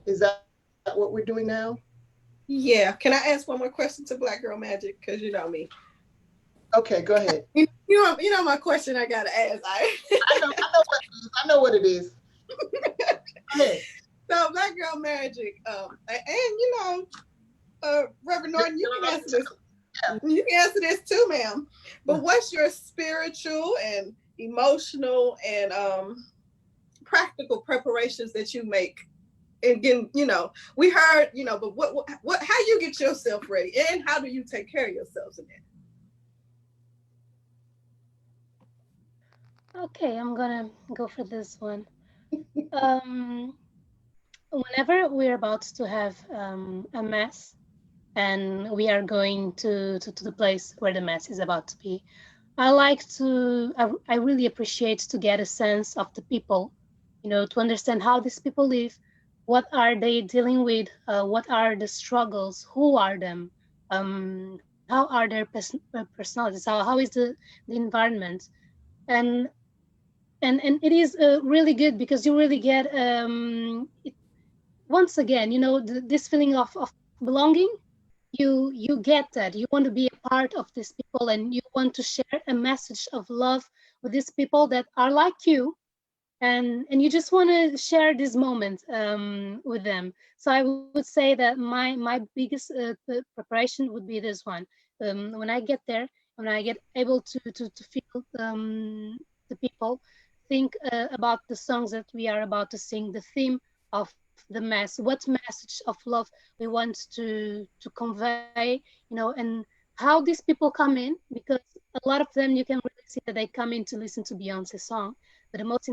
[SPEAKER 3] Is that what we're doing now?
[SPEAKER 2] Yeah. Can I ask one more question to Black Girl Magic? Because you know me.
[SPEAKER 3] Okay, go ahead.
[SPEAKER 2] You know my question I gotta ask.
[SPEAKER 3] I know what it is. Go ahead.
[SPEAKER 2] So Black Girl Magic, and Reverend Norton, you can answer this. Yeah. You can answer this too, ma'am. But what's your spiritual and emotional and practical preparations that you make? And again, we heard, but what, how you get yourself ready, and how do you take care of yourselves in that?
[SPEAKER 5] Okay, I'm gonna go for this one. Whenever we're about to have a mass, and we are going to the place where the mass is about to be, I really appreciate to get a sense of the people, to understand how these people live, what are they dealing with, what are the struggles, who are them, how are their personalities, how is the environment, and it is really good because you really get once again, this feeling of belonging. You get that you want to be a part of these people, and you want to share a message of love with these people that are like you, and you just want to share this moment with them. So I would say that my biggest preparation would be this one. When I get there, when I get able to feel the people, think about the songs that we are about to sing, the theme of the mass, what message of love we want to convey, and how these people come in, because a lot of them, you can really see that they come in to listen to Beyonce's song, but the most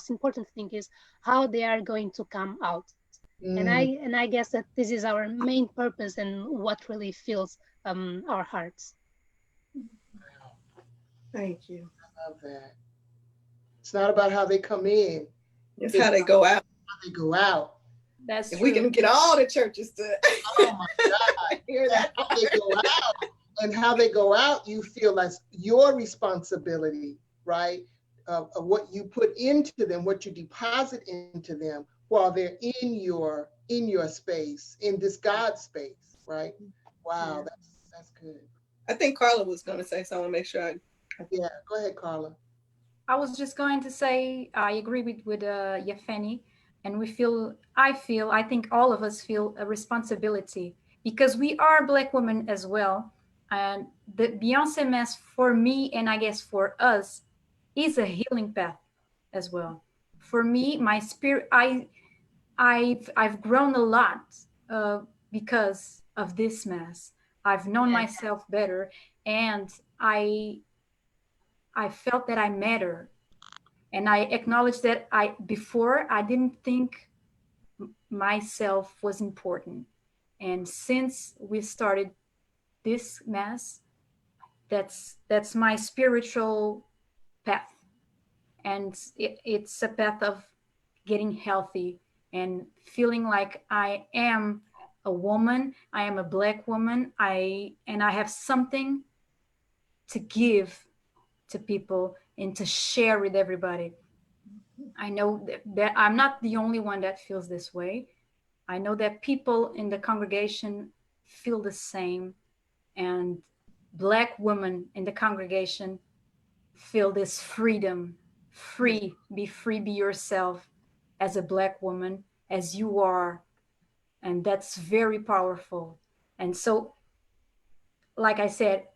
[SPEAKER 5] important thing is how they are going to come out. And I guess that this is our main purpose and what really fills our hearts.
[SPEAKER 2] Thank you.
[SPEAKER 3] I love that. It's not about how they come in.
[SPEAKER 2] It's how they go out.
[SPEAKER 3] How they go out.
[SPEAKER 6] That's
[SPEAKER 2] if
[SPEAKER 6] true.
[SPEAKER 2] we can get all the churches to
[SPEAKER 3] oh my God.
[SPEAKER 2] hear that.
[SPEAKER 3] How they go out. And how they go out, you feel that's your responsibility, right? Of what you put into them, what you deposit into them while they're in your space, in this God space, right? Wow,
[SPEAKER 2] Yeah.
[SPEAKER 3] that's good.
[SPEAKER 2] I think Carla was going to say something. Make sure
[SPEAKER 3] Yeah, go ahead, Carla.
[SPEAKER 6] I was just going to say I agree with Yefeni, and I think all of us feel a responsibility because we are Black women as well, and the Beyoncé Mass for me, and I guess for us, is a healing path as well. For me, my spirit, I've grown a lot because of this Mass. I've known myself better, and I felt that I matter, and I acknowledged that before I didn't think myself was important, and since we started this Mass, that's my spiritual path, and it's a path of getting healthy and feeling like I am a woman, I am a Black woman, I have something to give to people and to share with everybody. I know that I'm not the only one that feels this way. I know that people in the congregation feel the same, and Black women in the congregation feel this freedom, be free, be yourself as a Black woman, as you are. And that's very powerful. And so, like I said,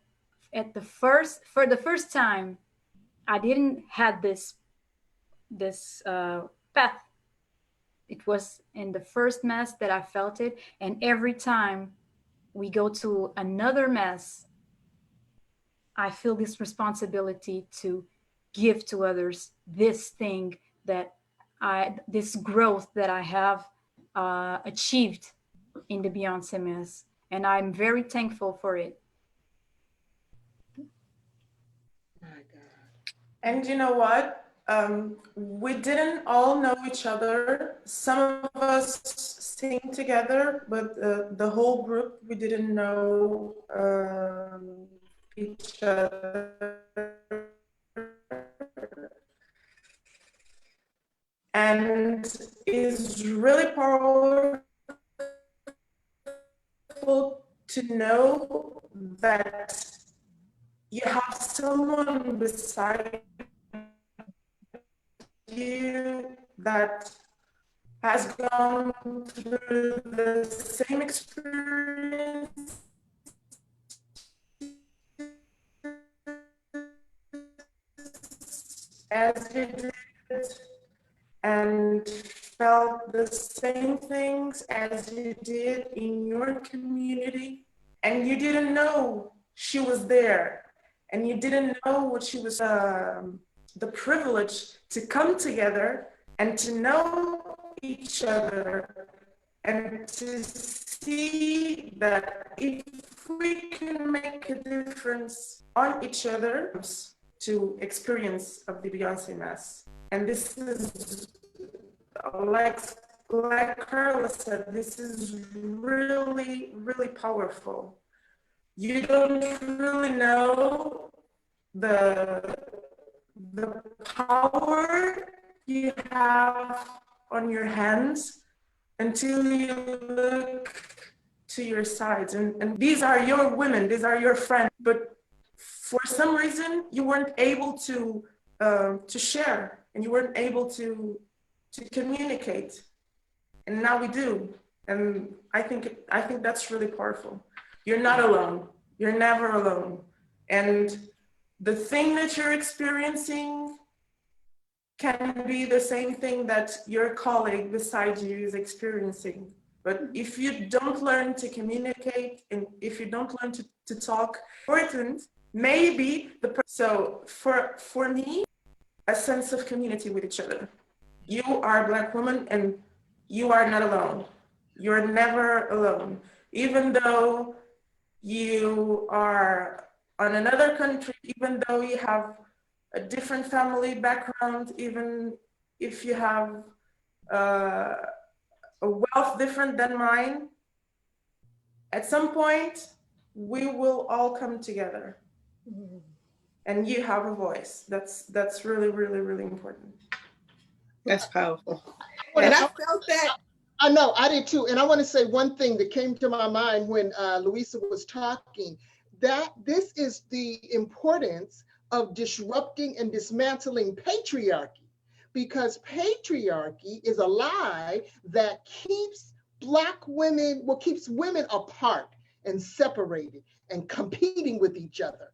[SPEAKER 6] for the first time, I didn't have this path. It was in the first Mass that I felt it. And every time we go to another Mass, I feel this responsibility to give to others this thing this growth that I have achieved in the Beyoncé Mass. And I'm very thankful for it.
[SPEAKER 3] My God.
[SPEAKER 7] And you know what? We didn't all know each other. Some of us sing together, but the whole group, we didn't know each other. And it's really powerful to know that you have someone beside you that has gone through the same experience as you did and felt the same things as you did in your community, and you didn't know she was there, and you didn't know what she was, the privilege to come together and to know each other and to see that if we can make a difference on each other to experience of the Beyoncé Mass. And this is, like Carla said, this is really, really powerful. You don't really know the power you have on your hands until you look to your sides. And these are your women, these are your friends, but for some reason you weren't able to share, and you weren't able to communicate. And now we do. And I think that's really powerful. You're not alone. You're never alone. And the thing that you're experiencing can be the same thing that your colleague beside you is experiencing. But if you don't learn to communicate, and if you don't learn to talk, important, maybe so for me, a sense of community with each other. You are a Black woman and you are not alone. You're never alone. Even though you are on another country, even though you have a different family background, even if you have a wealth different than mine, at some point, we will all come together. And you have a voice. That's really, really, really important.
[SPEAKER 2] That's powerful. And I felt that.
[SPEAKER 3] I know, I did too. And I want to say one thing that came to my mind when Louisa was talking, that this is the importance of disrupting and dismantling patriarchy, because patriarchy is a lie that keeps Black women, keeps women apart and separated and competing with each other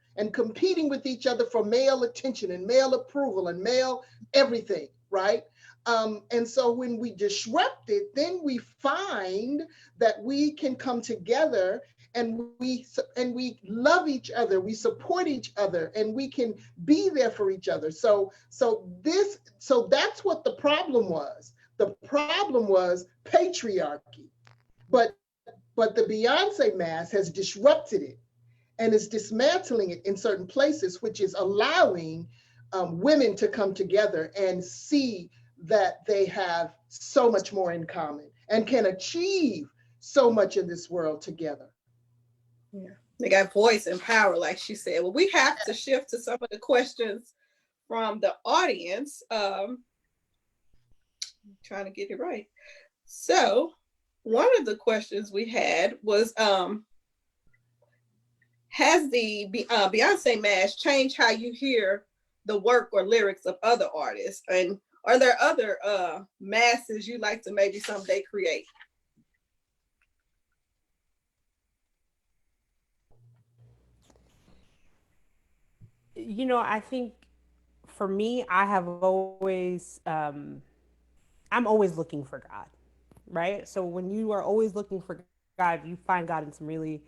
[SPEAKER 3] for male attention and male approval and male everything, right? And so when we disrupt it, then we find that we can come together and we love each other, we support each other, and we can be there for each other. So that's what the problem was. The problem was patriarchy, but the Beyoncé Mass has disrupted it and is dismantling it in certain places, which is allowing women to come together and see that they have so much more in common and can achieve so much in this world together.
[SPEAKER 2] Yeah, they got voice and power, like she said. Well, we have to shift to some of the questions from the audience. Trying to get it right. So one of the questions we had was, has the Beyoncé Mass changed how you hear the work or lyrics of other artists? And Are there other masses you'd like to maybe someday create?
[SPEAKER 4] You know, I think for me, I have always, I'm always looking for God, right? So when you are always looking for God, you find God in some really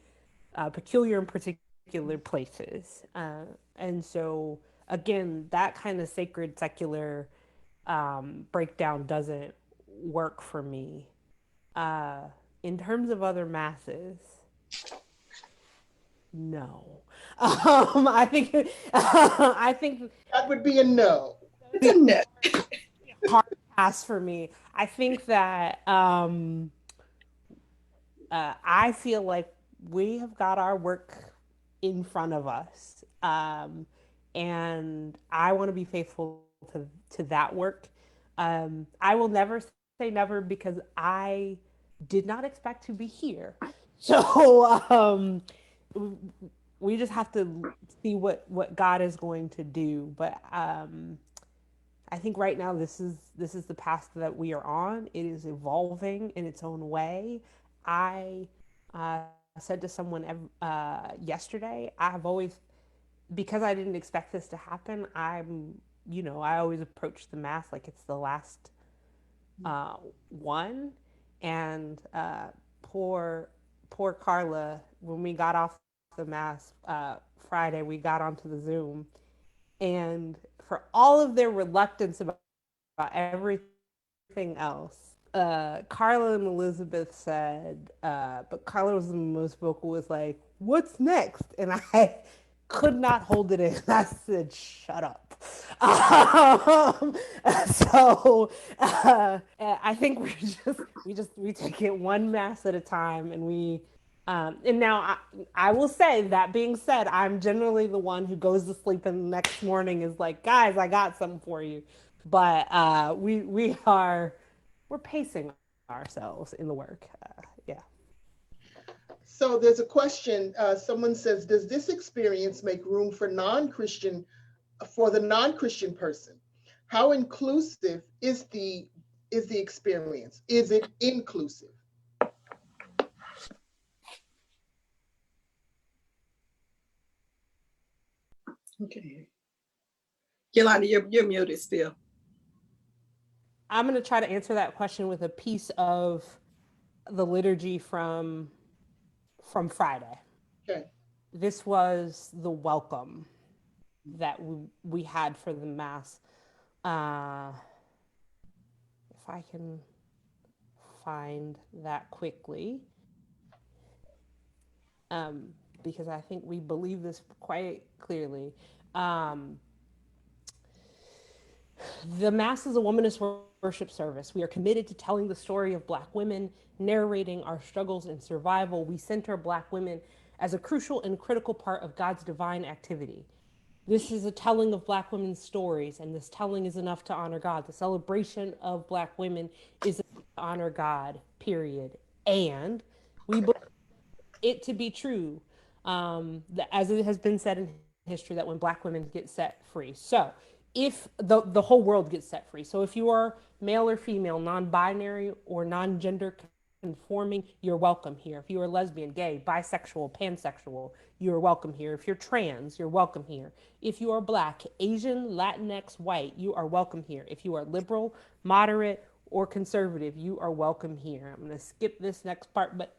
[SPEAKER 4] peculiar and particular places. And so, again, that kind of sacred secular breakdown doesn't work for me. In terms of other masses, no. I think I think
[SPEAKER 3] That would be a no.
[SPEAKER 2] No.
[SPEAKER 4] hard pass for me. I think that I feel like we have got our work in front of us, and I want to be faithful to that work. I will never say never because I did not expect to be here. So we just have to see what God is going to do. But I think right now this is the path that we are on. It is evolving in its own way. I said to someone yesterday, I have always, because I didn't expect this to happen, I always approach the Mass like it's the last one. And poor Carla, when we got off the Mass Friday, we got onto the Zoom, and for all of their reluctance about everything else, Carla and Elizabeth said, but Carla was the most vocal, was like, "What's next?" And I could not hold it in. I said, "Shut up." So I think we take it one Mass at a time, and and now I will say, that being said, I'm generally the one who goes to sleep and the next morning is like, "Guys, I got something for you." But we're pacing ourselves in the work. Yeah.
[SPEAKER 3] So there's a question. Someone says, does this experience make room for the non-Christian person? How inclusive is the experience? Is it inclusive?
[SPEAKER 2] Okay. Yolanda, you're muted still.
[SPEAKER 4] I'm going to try to answer that question with a piece of the liturgy from Friday.
[SPEAKER 3] Okay.
[SPEAKER 4] This was the welcome that we had for the Mass. If I can find that quickly, because I think we believe this quite clearly. The Mass is a womanist worship service. We are committed to telling the story of Black women, narrating our struggles and survival. We center Black women as a crucial and critical part of God's divine activity. This is a telling of Black women's stories, and this telling is enough to honor God. The celebration of Black women is enough to honor God, period. And we believe it to be true, as it has been said in history, that when Black women get set free. So if the whole world gets set free. So if you are male or female, non-binary or non-gender conforming, you're welcome here. If you are lesbian, gay, bisexual, pansexual, you're welcome here. If you're trans, you're welcome here. If you are Black, Asian, Latinx, white, you are welcome here. If you are liberal, moderate, or conservative, you are welcome here. I'm going to skip this next part, but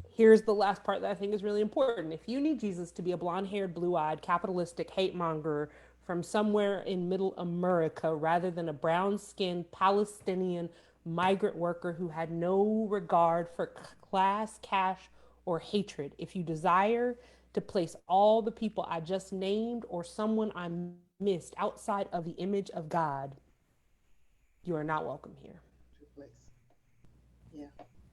[SPEAKER 4] here's the last part that I think is really important. If you need Jesus to be a blonde-haired, blue-eyed, capitalistic hate monger from somewhere in middle America rather than a brown-skinned Palestinian migrant worker who had no regard for class, cash, or hatred, if you desire to place all the people I just named or someone I missed outside of the image of God, you are not welcome here.
[SPEAKER 3] Yeah.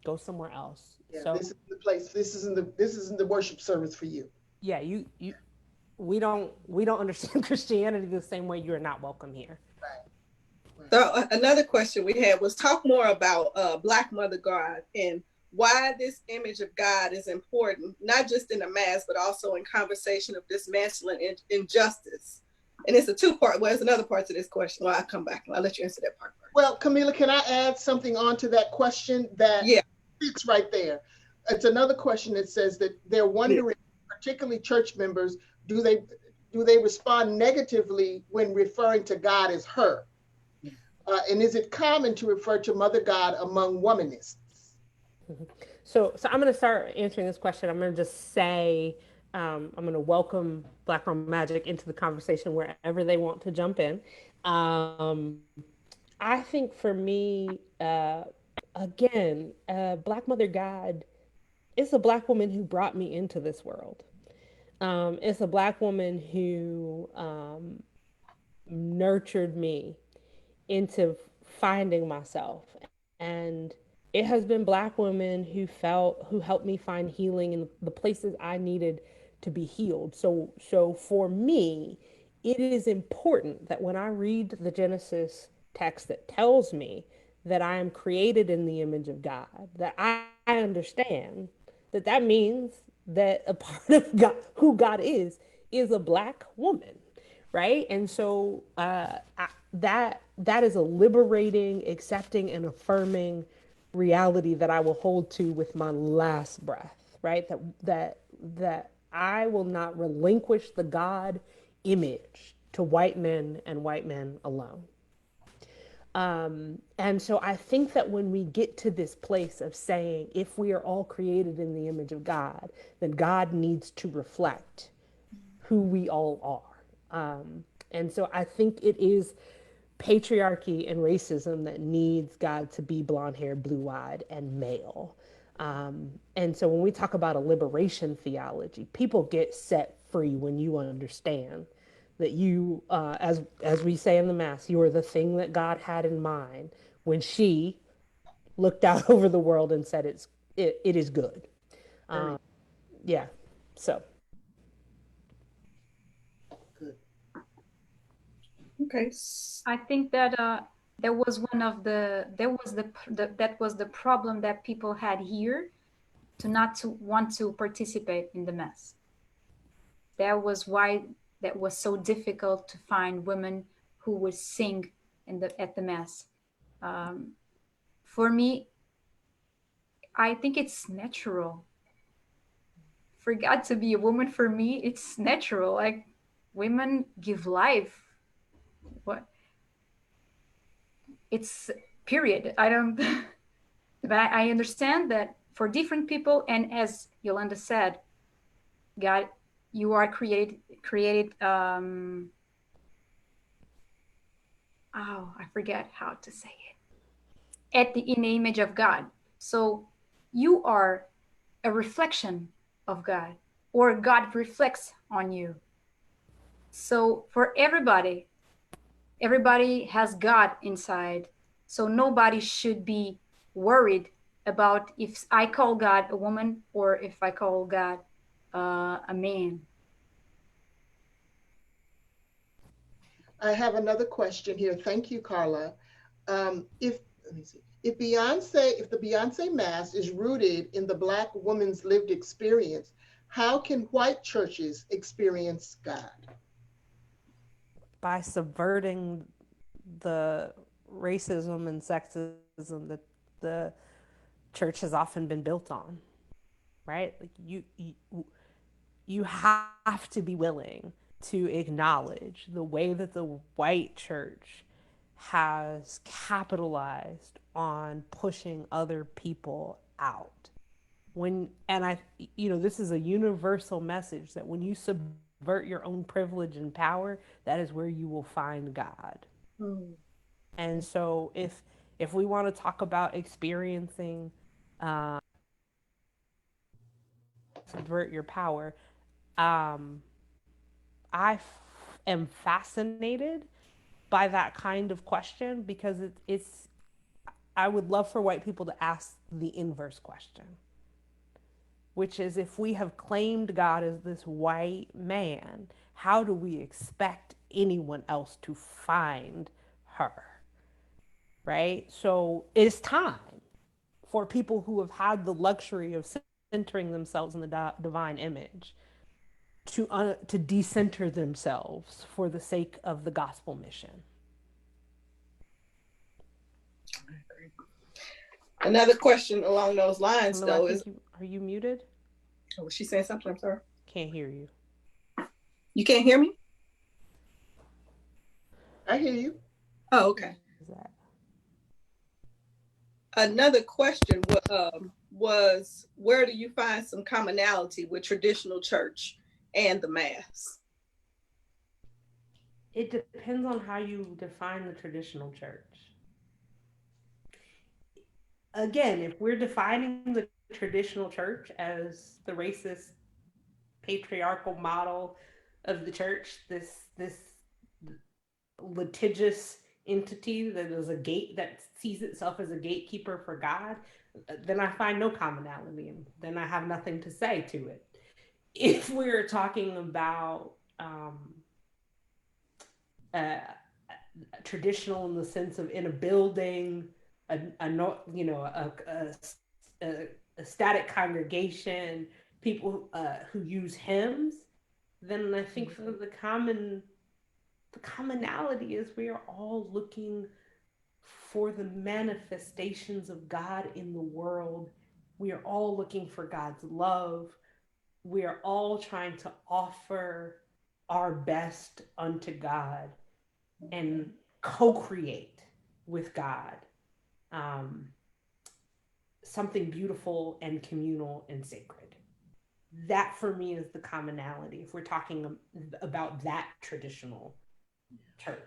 [SPEAKER 4] Go somewhere else.
[SPEAKER 3] Yeah,
[SPEAKER 4] so
[SPEAKER 3] this is the place. This isn't the worship service for you.
[SPEAKER 4] Yeah, we don't understand Christianity the same way. You're not welcome here.
[SPEAKER 3] Right.
[SPEAKER 2] So another question we had was, talk more about Black Mother God and why this image of God is important, not just in the Mass, but also in conversation of dismantling injustice. And it's a two-part, well, there's another part to this question. Well, I'll come back and I'll let you answer that part first.
[SPEAKER 3] Well, Kamilah, can I add something onto that question that fits right there? It's another question that says that they're wondering, particularly church members, do they respond negatively when referring to God as her? And is it common to refer to Mother God among womanists?
[SPEAKER 4] So I'm going to start answering this question. I'm going to just say, I'm going to welcome Black Girl Magic into the conversation wherever they want to jump in. I think for me, again, Black Mother God is a Black woman who brought me into this world. It's a Black woman who nurtured me into finding myself. And it has been Black women who helped me find healing in the places I needed to be healed. So for me, it is important that when I read the Genesis text that tells me that I am created in the image of God, that I understand that means that a part of God, who God is a Black woman, right? And so that is a liberating, accepting, and affirming reality that I will hold to with my last breath, right? That I will not relinquish the God image to white men and white men alone. And so I think that when we get to this place of saying, if we are all created in the image of God, then God needs to reflect who we all are. And so I think it is patriarchy and racism that needs God to be blonde haired, blue eyed, and male. And so when we talk about a liberation theology, people get set free when you understand that you, as we say in the Mass, you are the thing that God had in mind when she looked out over the world and said it is good. Yeah, so.
[SPEAKER 3] Good.
[SPEAKER 2] Okay.
[SPEAKER 6] I think that that was the problem that people had here, to not to want to participate in the Mass. That was why that was so difficult to find women who would sing at the Mass. For me, I think it's natural. For God to be a woman, for me, it's natural. Like, women give life. What? It's period. I don't, but I understand that for different people, and as Yolanda said, God, you are created. I forget how to say it. In the image of God. So you are a reflection of God, or God reflects on you. So for everybody has God inside. So nobody should be worried about if I call God a woman or if I call God a man.
[SPEAKER 3] I have another question here. Thank you, Carla. If the Beyoncé Mass is rooted in the Black woman's lived experience, how can white churches experience God?
[SPEAKER 4] By subverting the racism and sexism that the church has often been built on, right? Like you have to be willing to acknowledge the way that the white church has capitalized on pushing other people out. This is a universal message that when you subvert your own privilege and power, that is where you will find God. Mm. And so if we want to talk about experiencing subvert your power, I am fascinated by that kind of question, because it's I would love for white people to ask the inverse question, which is, if we have claimed God as this white man, how do we expect anyone else to find her? Right? So it's time for people who have had the luxury of centering themselves in the divine image to decenter themselves for the sake of the gospel mission.
[SPEAKER 2] Another question along those lines,
[SPEAKER 4] Hello,
[SPEAKER 2] though, is
[SPEAKER 4] are you muted?
[SPEAKER 2] oh, was she saying something? I'm sorry.
[SPEAKER 4] Can't hear you.
[SPEAKER 2] You can't hear me?
[SPEAKER 3] I hear you.
[SPEAKER 2] Oh, okay.
[SPEAKER 4] Is that
[SPEAKER 2] Another question was where do you find some commonality with traditional church and the Mass?
[SPEAKER 4] it depends on how you define the traditional church. Again, if we're defining the traditional church as the racist patriarchal model of the church, this litigious entity that is a gate that sees itself as a gatekeeper for God, then I find no commonality, and then I have nothing to say to it. If we're talking about traditional in the sense of in a building, a static congregation, people who use hymns, then I think for the commonality is we are all looking for the manifestations of God in the world. We are all looking for God's love. We are all trying to offer our best unto God and co-create with God something beautiful and communal and sacred. That for me is the commonality if we're talking about that traditional church.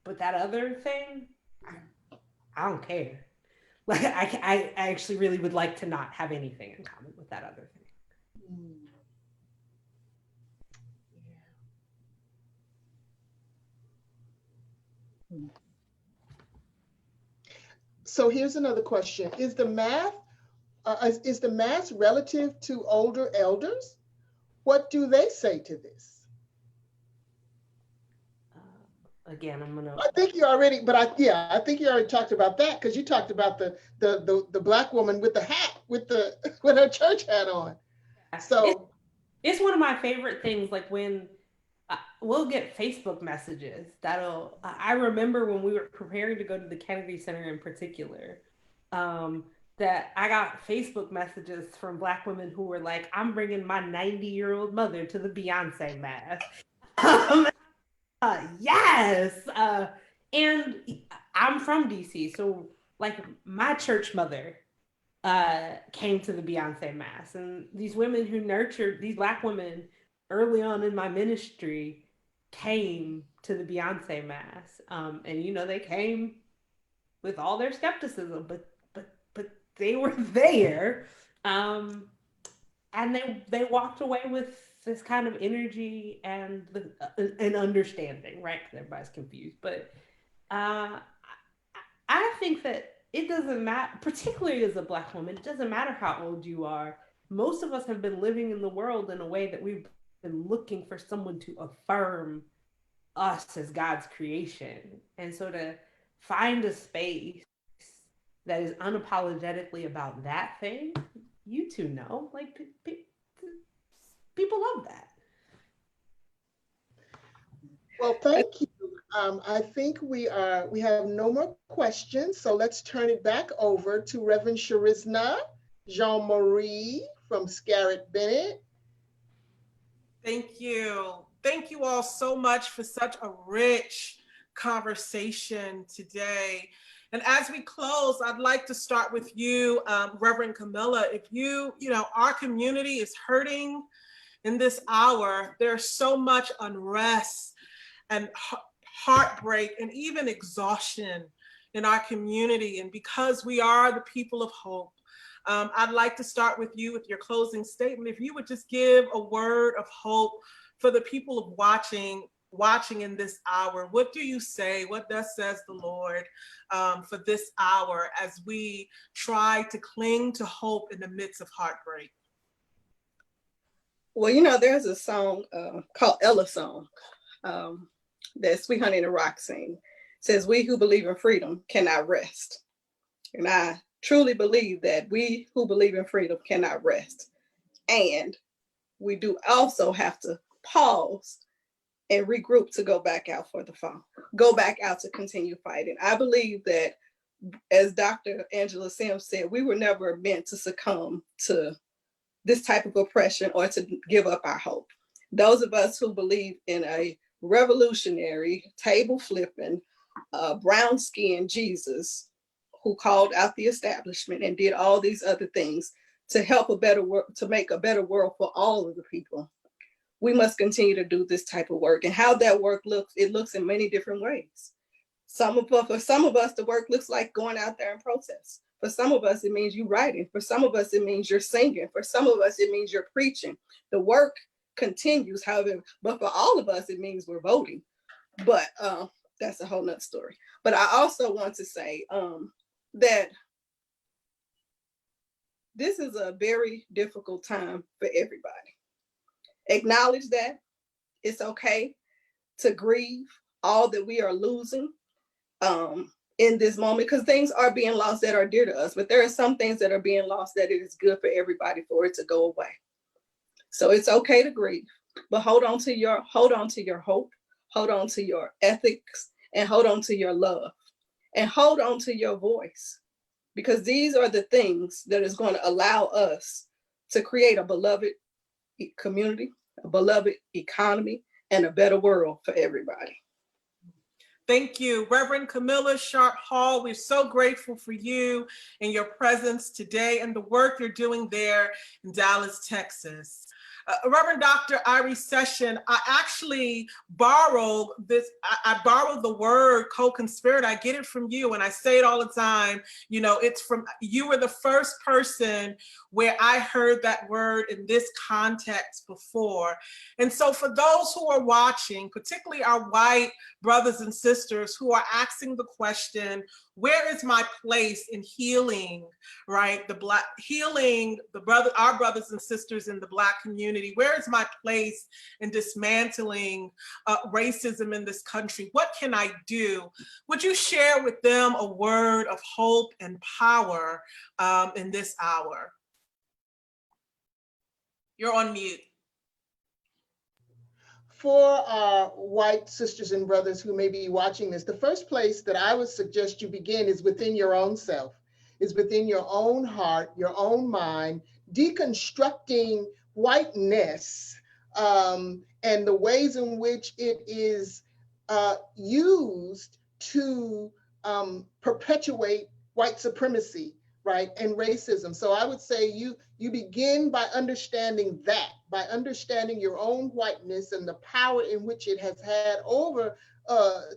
[SPEAKER 4] But that other thing, I don't care. Like I actually really would like to not have anything in common with that other thing.
[SPEAKER 3] So here's another question. Is the Mass relative to older elders? What do they say to this?
[SPEAKER 4] Again, I'm gonna.
[SPEAKER 3] I think you already, but I think you already talked about that because you talked about the Black woman with the hat with her church hat on. So
[SPEAKER 4] it's one of my favorite things. Like when we'll get Facebook messages I remember when we were preparing to go to the Kennedy Center in particular, that I got Facebook messages from Black women who were like, I'm bringing my 90-year-old mother to the Beyoncé Mass. Yes. And I'm from DC. So like my church mother came to the Beyoncé Mass, and these women who nurtured these Black women early on in my ministry came to the Beyoncé Mass. And they came with all their skepticism, but they were there. And they walked away with this kind of energy and an understanding, right? Because everybody's confused. But I think that it doesn't matter, particularly as a Black woman, it doesn't matter how old you are. Most of us have been living in the world in a way that we've been looking for someone to affirm us as God's creation. And so to find a space that is unapologetically about that thing, you two know, like people love that.
[SPEAKER 3] Well, thank you. I think we have no more questions, so let's turn it back over to Reverend Charisna Jean-Marie from Scarritt Bennett.
[SPEAKER 1] Thank you. Thank you all so much for such a rich conversation today. And as we close, I'd like to start with you, Reverend Kamilah. If our community is hurting in this hour, there's so much unrest and heartbreak and even exhaustion in our community. And because we are the people of hope, I'd like to start with you with your closing statement. If you would just give a word of hope for the people of watching in this hour, what do you say? What thus says the Lord for this hour as we try to cling to hope in the midst of heartbreak?
[SPEAKER 2] Well, there's a song called Ella Song that Sweet Honey and the Rock sing. It says, we who believe in freedom cannot rest. And I truly believe that we who believe in freedom cannot rest. And we do also have to pause and regroup to go back out for the fall, go back out to continue fighting. I believe that, as Dr. Angela Sims said, we were never meant to succumb to this type of oppression or to give up our hope. Those of us who believe in a revolutionary, table flipping, brown skinned Jesus who called out the establishment and did all these other things to help a better world, to make a better world for all of the people, we must continue to do this type of work. And how that work looks, it looks in many different ways. For some of us, the work looks like going out there and protest. For some of us, it means you writing. For some of us, it means you're singing. For some of us, it means you're preaching. The work continues, however, but for all of us, it means we're voting. But that's a whole nother story. But I also want to say that this is a very difficult time for everybody. Acknowledge that it's okay to grieve all that we are losing in this moment, because things are being lost that are dear to us, but there are some things that are being lost that it is good for everybody for it to go away. So it's okay to grieve, but hold on to your hope, hold on to your ethics, and hold on to your love, and hold on to your voice, because these are the things that is going to allow us to create a beloved community, a beloved economy, and a better world for everybody.
[SPEAKER 1] Thank you, Reverend Kamilah Sharp Hall. We're so grateful for you and your presence today and the work you're doing there in Dallas, Texas. Reverend Dr. Irie Session, I actually borrowed this, I borrowed the word co-conspirator. I get it from you and I say it all the time. You know, it's from, you were the first person where I heard that word in this context before. And so for those who are watching, particularly our white brothers and sisters who are asking the question, where is my place in healing, right? Our brothers and sisters in the Black community. Where is my place in dismantling racism in this country? What can I do? Would you share with them a word of hope and power in this hour? You're on mute.
[SPEAKER 3] For our white sisters and brothers who may be watching this, the first place that I would suggest you begin is within your own self, is within your own heart, your own mind, deconstructing whiteness and the ways in which it is used to perpetuate white supremacy, right, and racism. So I would say you begin by understanding that, by understanding your own whiteness and the power in which it has had over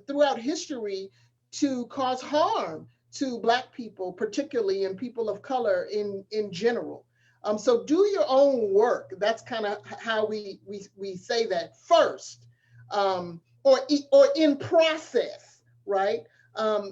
[SPEAKER 3] throughout history to cause harm to Black people, particularly, and people of color in general. So do your own work. That's kind of how we say that first, or in process, right?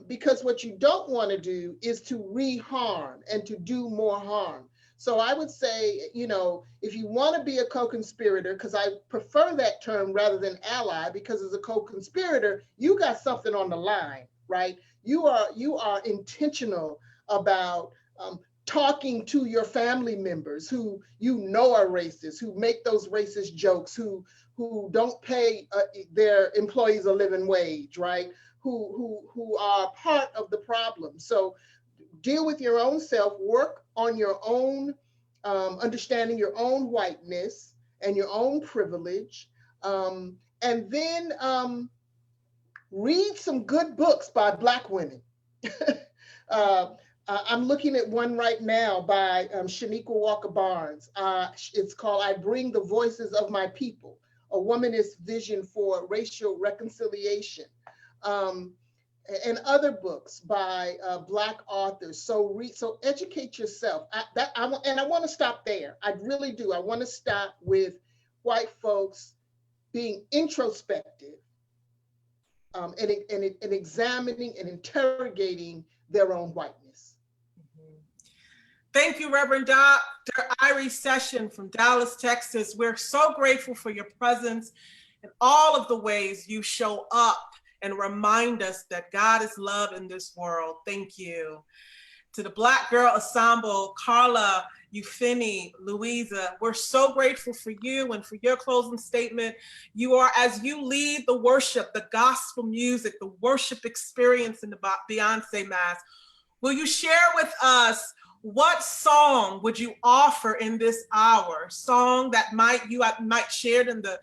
[SPEAKER 3] Because what you don't want to do is to re-harm and to do more harm. So I would say, you know, if you want to be a co-conspirator, because I prefer that term rather than ally, because as a co-conspirator, you got something on the line, right? You are intentional about talking to your family members who you know are racist, who make those racist jokes, who don't pay their employees a living wage, right? Who are part of the problem. So deal with your own self, work on your own, understanding your own whiteness and your own privilege, and then read some good books by Black women. I'm looking at one right now by Shaniqua Walker Barnes. It's called I Bring the Voices of My People, a Womanist Vision for Racial Reconciliation. And other books by Black authors. So educate yourself. I want to stop there. I really do. I want to stop with white folks being introspective and examining and interrogating their own whiteness.
[SPEAKER 1] Thank you, Reverend Dr. Irie Session from Dallas, Texas. We're so grateful for your presence and all of the ways you show up and remind us that God is love in this world. Thank you. to the Black Girl Ensemble, Carla, Euphenie, Louisa, we're so grateful for you and for your closing statement. You are, as you lead the worship, the gospel music, the worship experience in the Beyoncé Mass, will you share with us what song would you offer in this hour? Song that you might share in the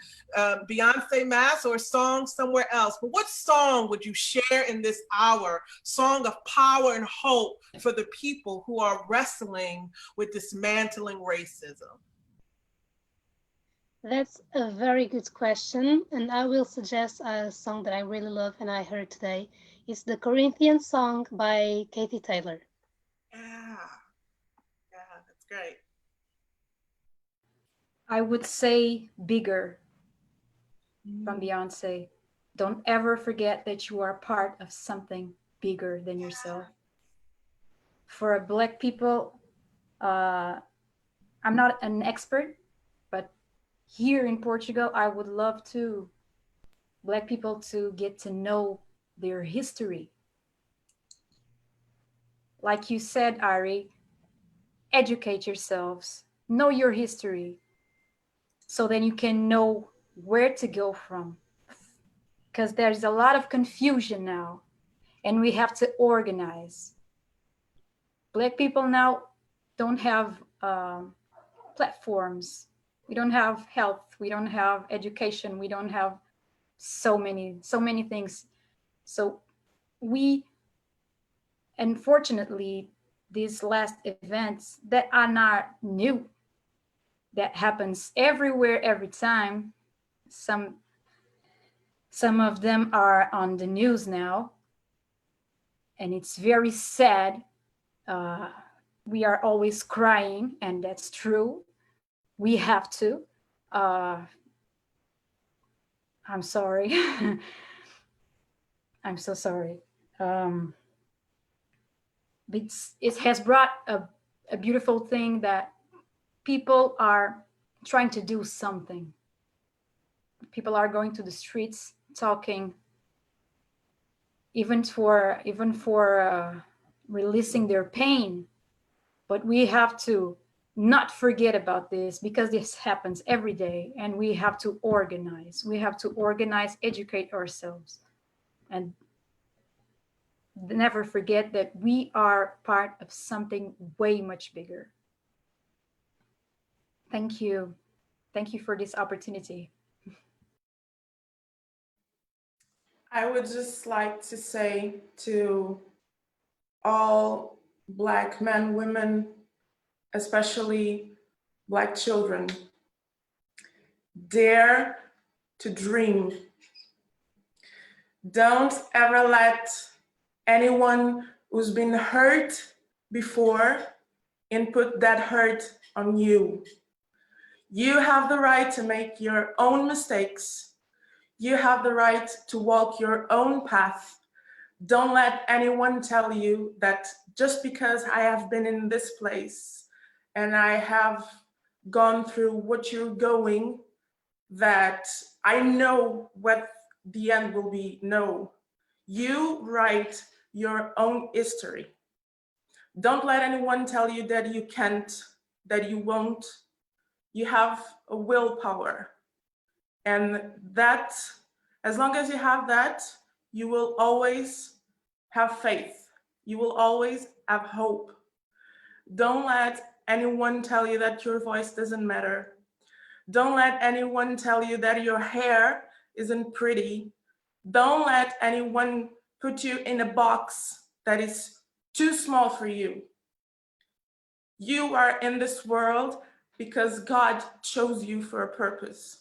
[SPEAKER 1] Beyoncé Mass, or a song somewhere else. But what song would you share in this hour? Song of power and hope for the people who are wrestling with dismantling racism.
[SPEAKER 5] That's a very good question, and I will suggest a song that I really love and I heard today. It's the Corinthian song by Katie Taylor.
[SPEAKER 1] Yeah, that's great.
[SPEAKER 6] I would say Bigger from Beyoncé. Don't ever forget that you are part of something bigger than yourself. For Black people, I'm not an expert, but here in Portugal, I would love to Black people to get to know their history. Like you said, Irie, educate yourselves, know your history, so then you can know where to go from. Because there's a lot of confusion now, and we have to organize. Black people now don't have platforms. We don't have health. We don't have education. We don't have so many things. So we, unfortunately, these last events that are not new, that happens everywhere, every time. Some of them are on the news now, and it's very sad. We are always crying, and that's true. We have to. I'm sorry. I'm so sorry. It has brought a beautiful thing that people are trying to do something. People are going to the streets talking, even for releasing their pain. But we have to not forget about this, because this happens every day, and we have to organize. We have to organize, educate ourselves, and never forget that we are part of something way much bigger. Thank you. Thank you for this opportunity.
[SPEAKER 7] I would just like to say to all Black men, women, especially Black children, dare to dream. Don't ever let anyone who's been hurt before input that hurt on you. You have the right to make your own mistakes. You have the right to walk your own path. Don't let anyone tell you that just because I have been in this place and I have gone through what you're going, that I know what the end will be. No, you write your own history. Don't let anyone tell you that you can't, that you won't. You have a willpower. And that, as long as you have that, you will always have faith. You will always have hope. Don't let anyone tell you that your voice doesn't matter. Don't let anyone tell you that your hair isn't pretty. Don't let anyone put you in a box that is too small for you. You are in this world because God chose you for a purpose.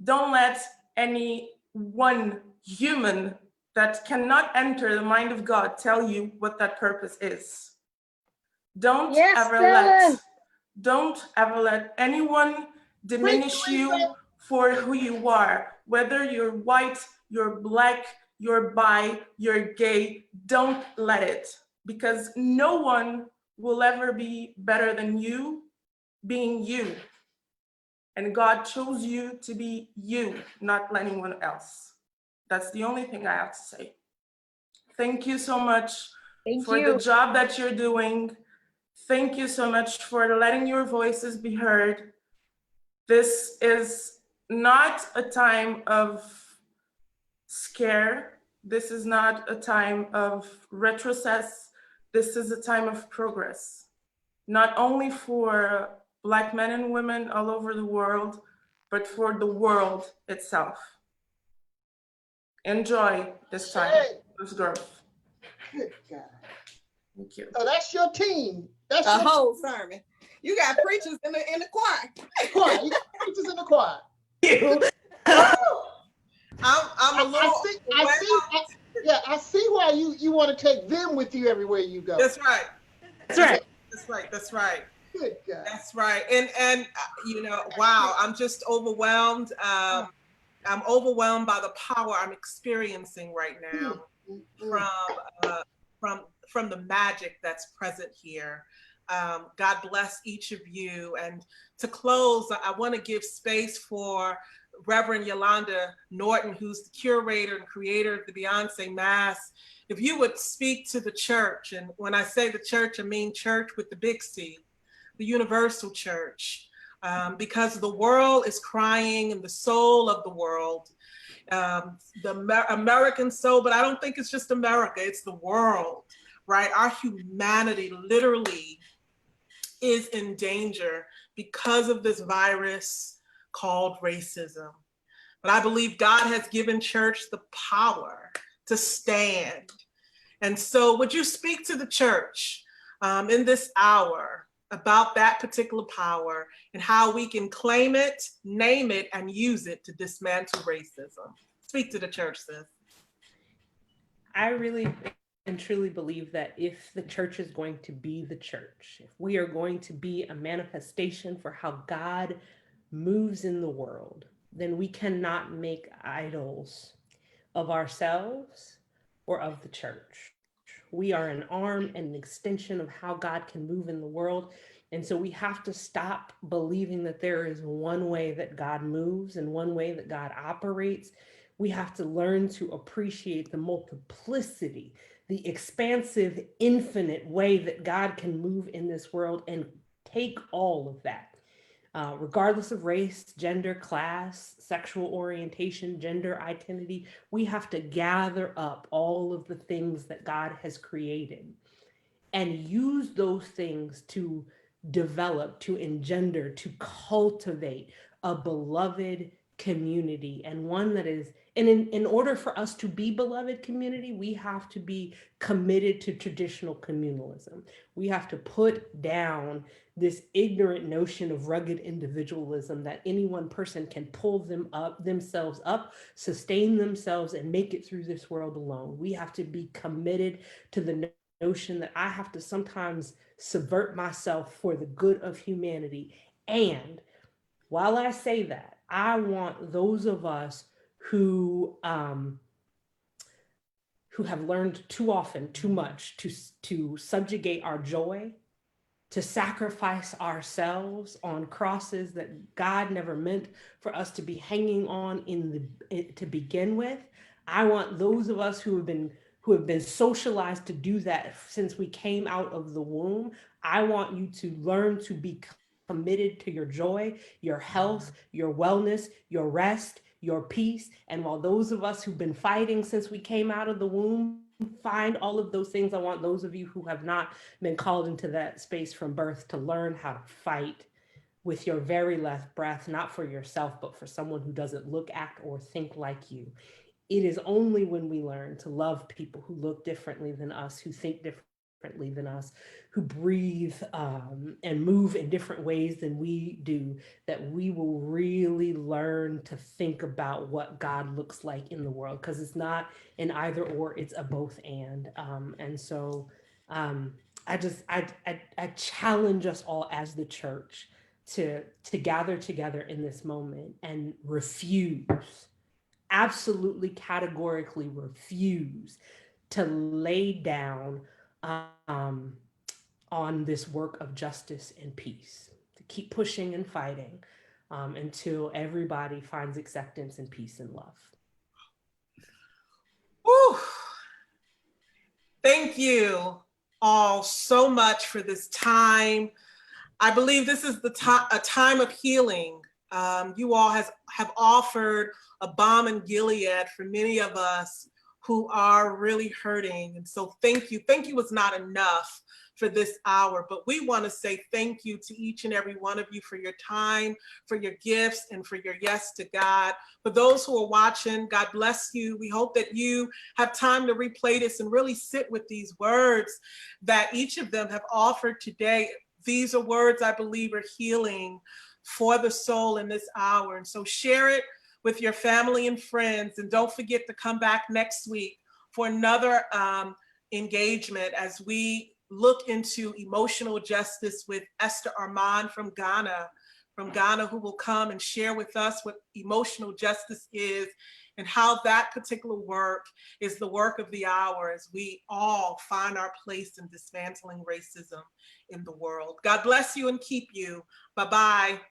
[SPEAKER 7] Don't let any one human that cannot enter the mind of God tell you what that purpose is. Don't ever let anyone diminish you for who you are, whether you're white, you're Black, you're bi, you're gay. Don't let it, because no one will ever be better than you being you. And God chose you to be you, not anyone else. That's the only thing I have to say. Thank you so much for the job that you're doing. Thank you so much for letting your voices be heard. This is not a time of scare. This is not a time of retrocess. This is a time of progress, not only for Black men and women all over the world, but for the world itself. Enjoy this time, this growth.
[SPEAKER 3] Good God.
[SPEAKER 7] Thank you.
[SPEAKER 3] So that's your team. That's
[SPEAKER 2] A
[SPEAKER 3] your
[SPEAKER 2] whole sermon. You got preachers in the choir.
[SPEAKER 3] choir. You got preachers in the choir.
[SPEAKER 1] I'm a little.
[SPEAKER 3] I see why you want to take them with you everywhere you go.
[SPEAKER 1] That's right.
[SPEAKER 4] That's right.
[SPEAKER 1] That's right. That's right.
[SPEAKER 3] Good God.
[SPEAKER 1] That's right. And you know, wow, I'm just overwhelmed. I'm overwhelmed by the power I'm experiencing right now from the magic that's present here. God bless each of you. And to close, I want to give space for Reverend Yolanda Norton, who's the curator and creator of the Beyoncé Mass. If you would speak to the church, and when I say the church, I mean church with the big C, the universal church, because the world is crying and the soul of the world, the American soul, but I don't think it's just America, it's the world, right? Our humanity literally is in danger because of this virus called racism. But I believe God has given church the power to stand. And so would you speak to the church in this hour about that particular power and how we can claim it, name it, and use it to dismantle racism? Speak to the church, sis.
[SPEAKER 4] I really and truly believe that if the church is going to be the church, if we are going to be a manifestation for how God moves in the world, then we cannot make idols of ourselves or of the church. We are an arm and an extension of how God can move in the world. And so we have to stop believing that there is one way that God moves and one way that God operates. We have to learn to appreciate the multiplicity, the expansive, infinite way that God can move in this world and take all of that. Regardless of race, gender, class, sexual orientation, gender identity, we have to gather up all of the things that God has created and use those things to develop, to engender, to cultivate a beloved community, and one that is, and in order for us to be beloved community, we have to be committed to traditional communalism. We have to put down this ignorant notion of rugged individualism that any one person can pull themselves up, sustain themselves, and make it through this world alone. We have to be committed to the notion that I have to sometimes subvert myself for the good of humanity. And while I say that, I want those of us who have learned too often, too much, to subjugate our joy, to sacrifice ourselves on crosses that God never meant for us to be hanging on to begin with. I want those of us who have been socialized to do that since we came out of the womb. I want you to learn to be committed to your joy, your health, your wellness, your rest, your peace. And while those of us who've been fighting since we came out of the womb find all of those things, I want those of you who have not been called into that space from birth to learn how to fight with your very last breath, not for yourself, but for someone who doesn't look, act, or think like you. It is only when we learn to love people who look differently than us, who think differently than us, who breathe and move in different ways than we do, that we will really learn to think about what God looks like in the world, because it's not an either or, it's a both and. And so I challenge us all as the church to gather together in this moment and refuse, absolutely categorically refuse to lay down on this work of justice and peace, to keep pushing and fighting until everybody finds acceptance and peace and love.
[SPEAKER 1] Whew. Thank Thank you all so much for this time. I believe this is a time of healing. You all have offered a balm in Gilead for many of us who are really hurting. And so thank you. Thank you was not enough for this hour, but we want to say thank you to each and every one of you for your time, for your gifts, and for your yes to God. For those who are watching, God bless you. We hope that you have time to replay this and really sit with these words that each of them have offered today. These are words I believe are healing for the soul in this hour. And so share it with your family and friends. And don't forget to come back next week for another engagement as we look into emotional justice with Esther Armand from Ghana, who will come and share with us what emotional justice is and how that particular work is the work of the hour as we all find our place in dismantling racism in the world. God bless you and keep you. Bye-bye.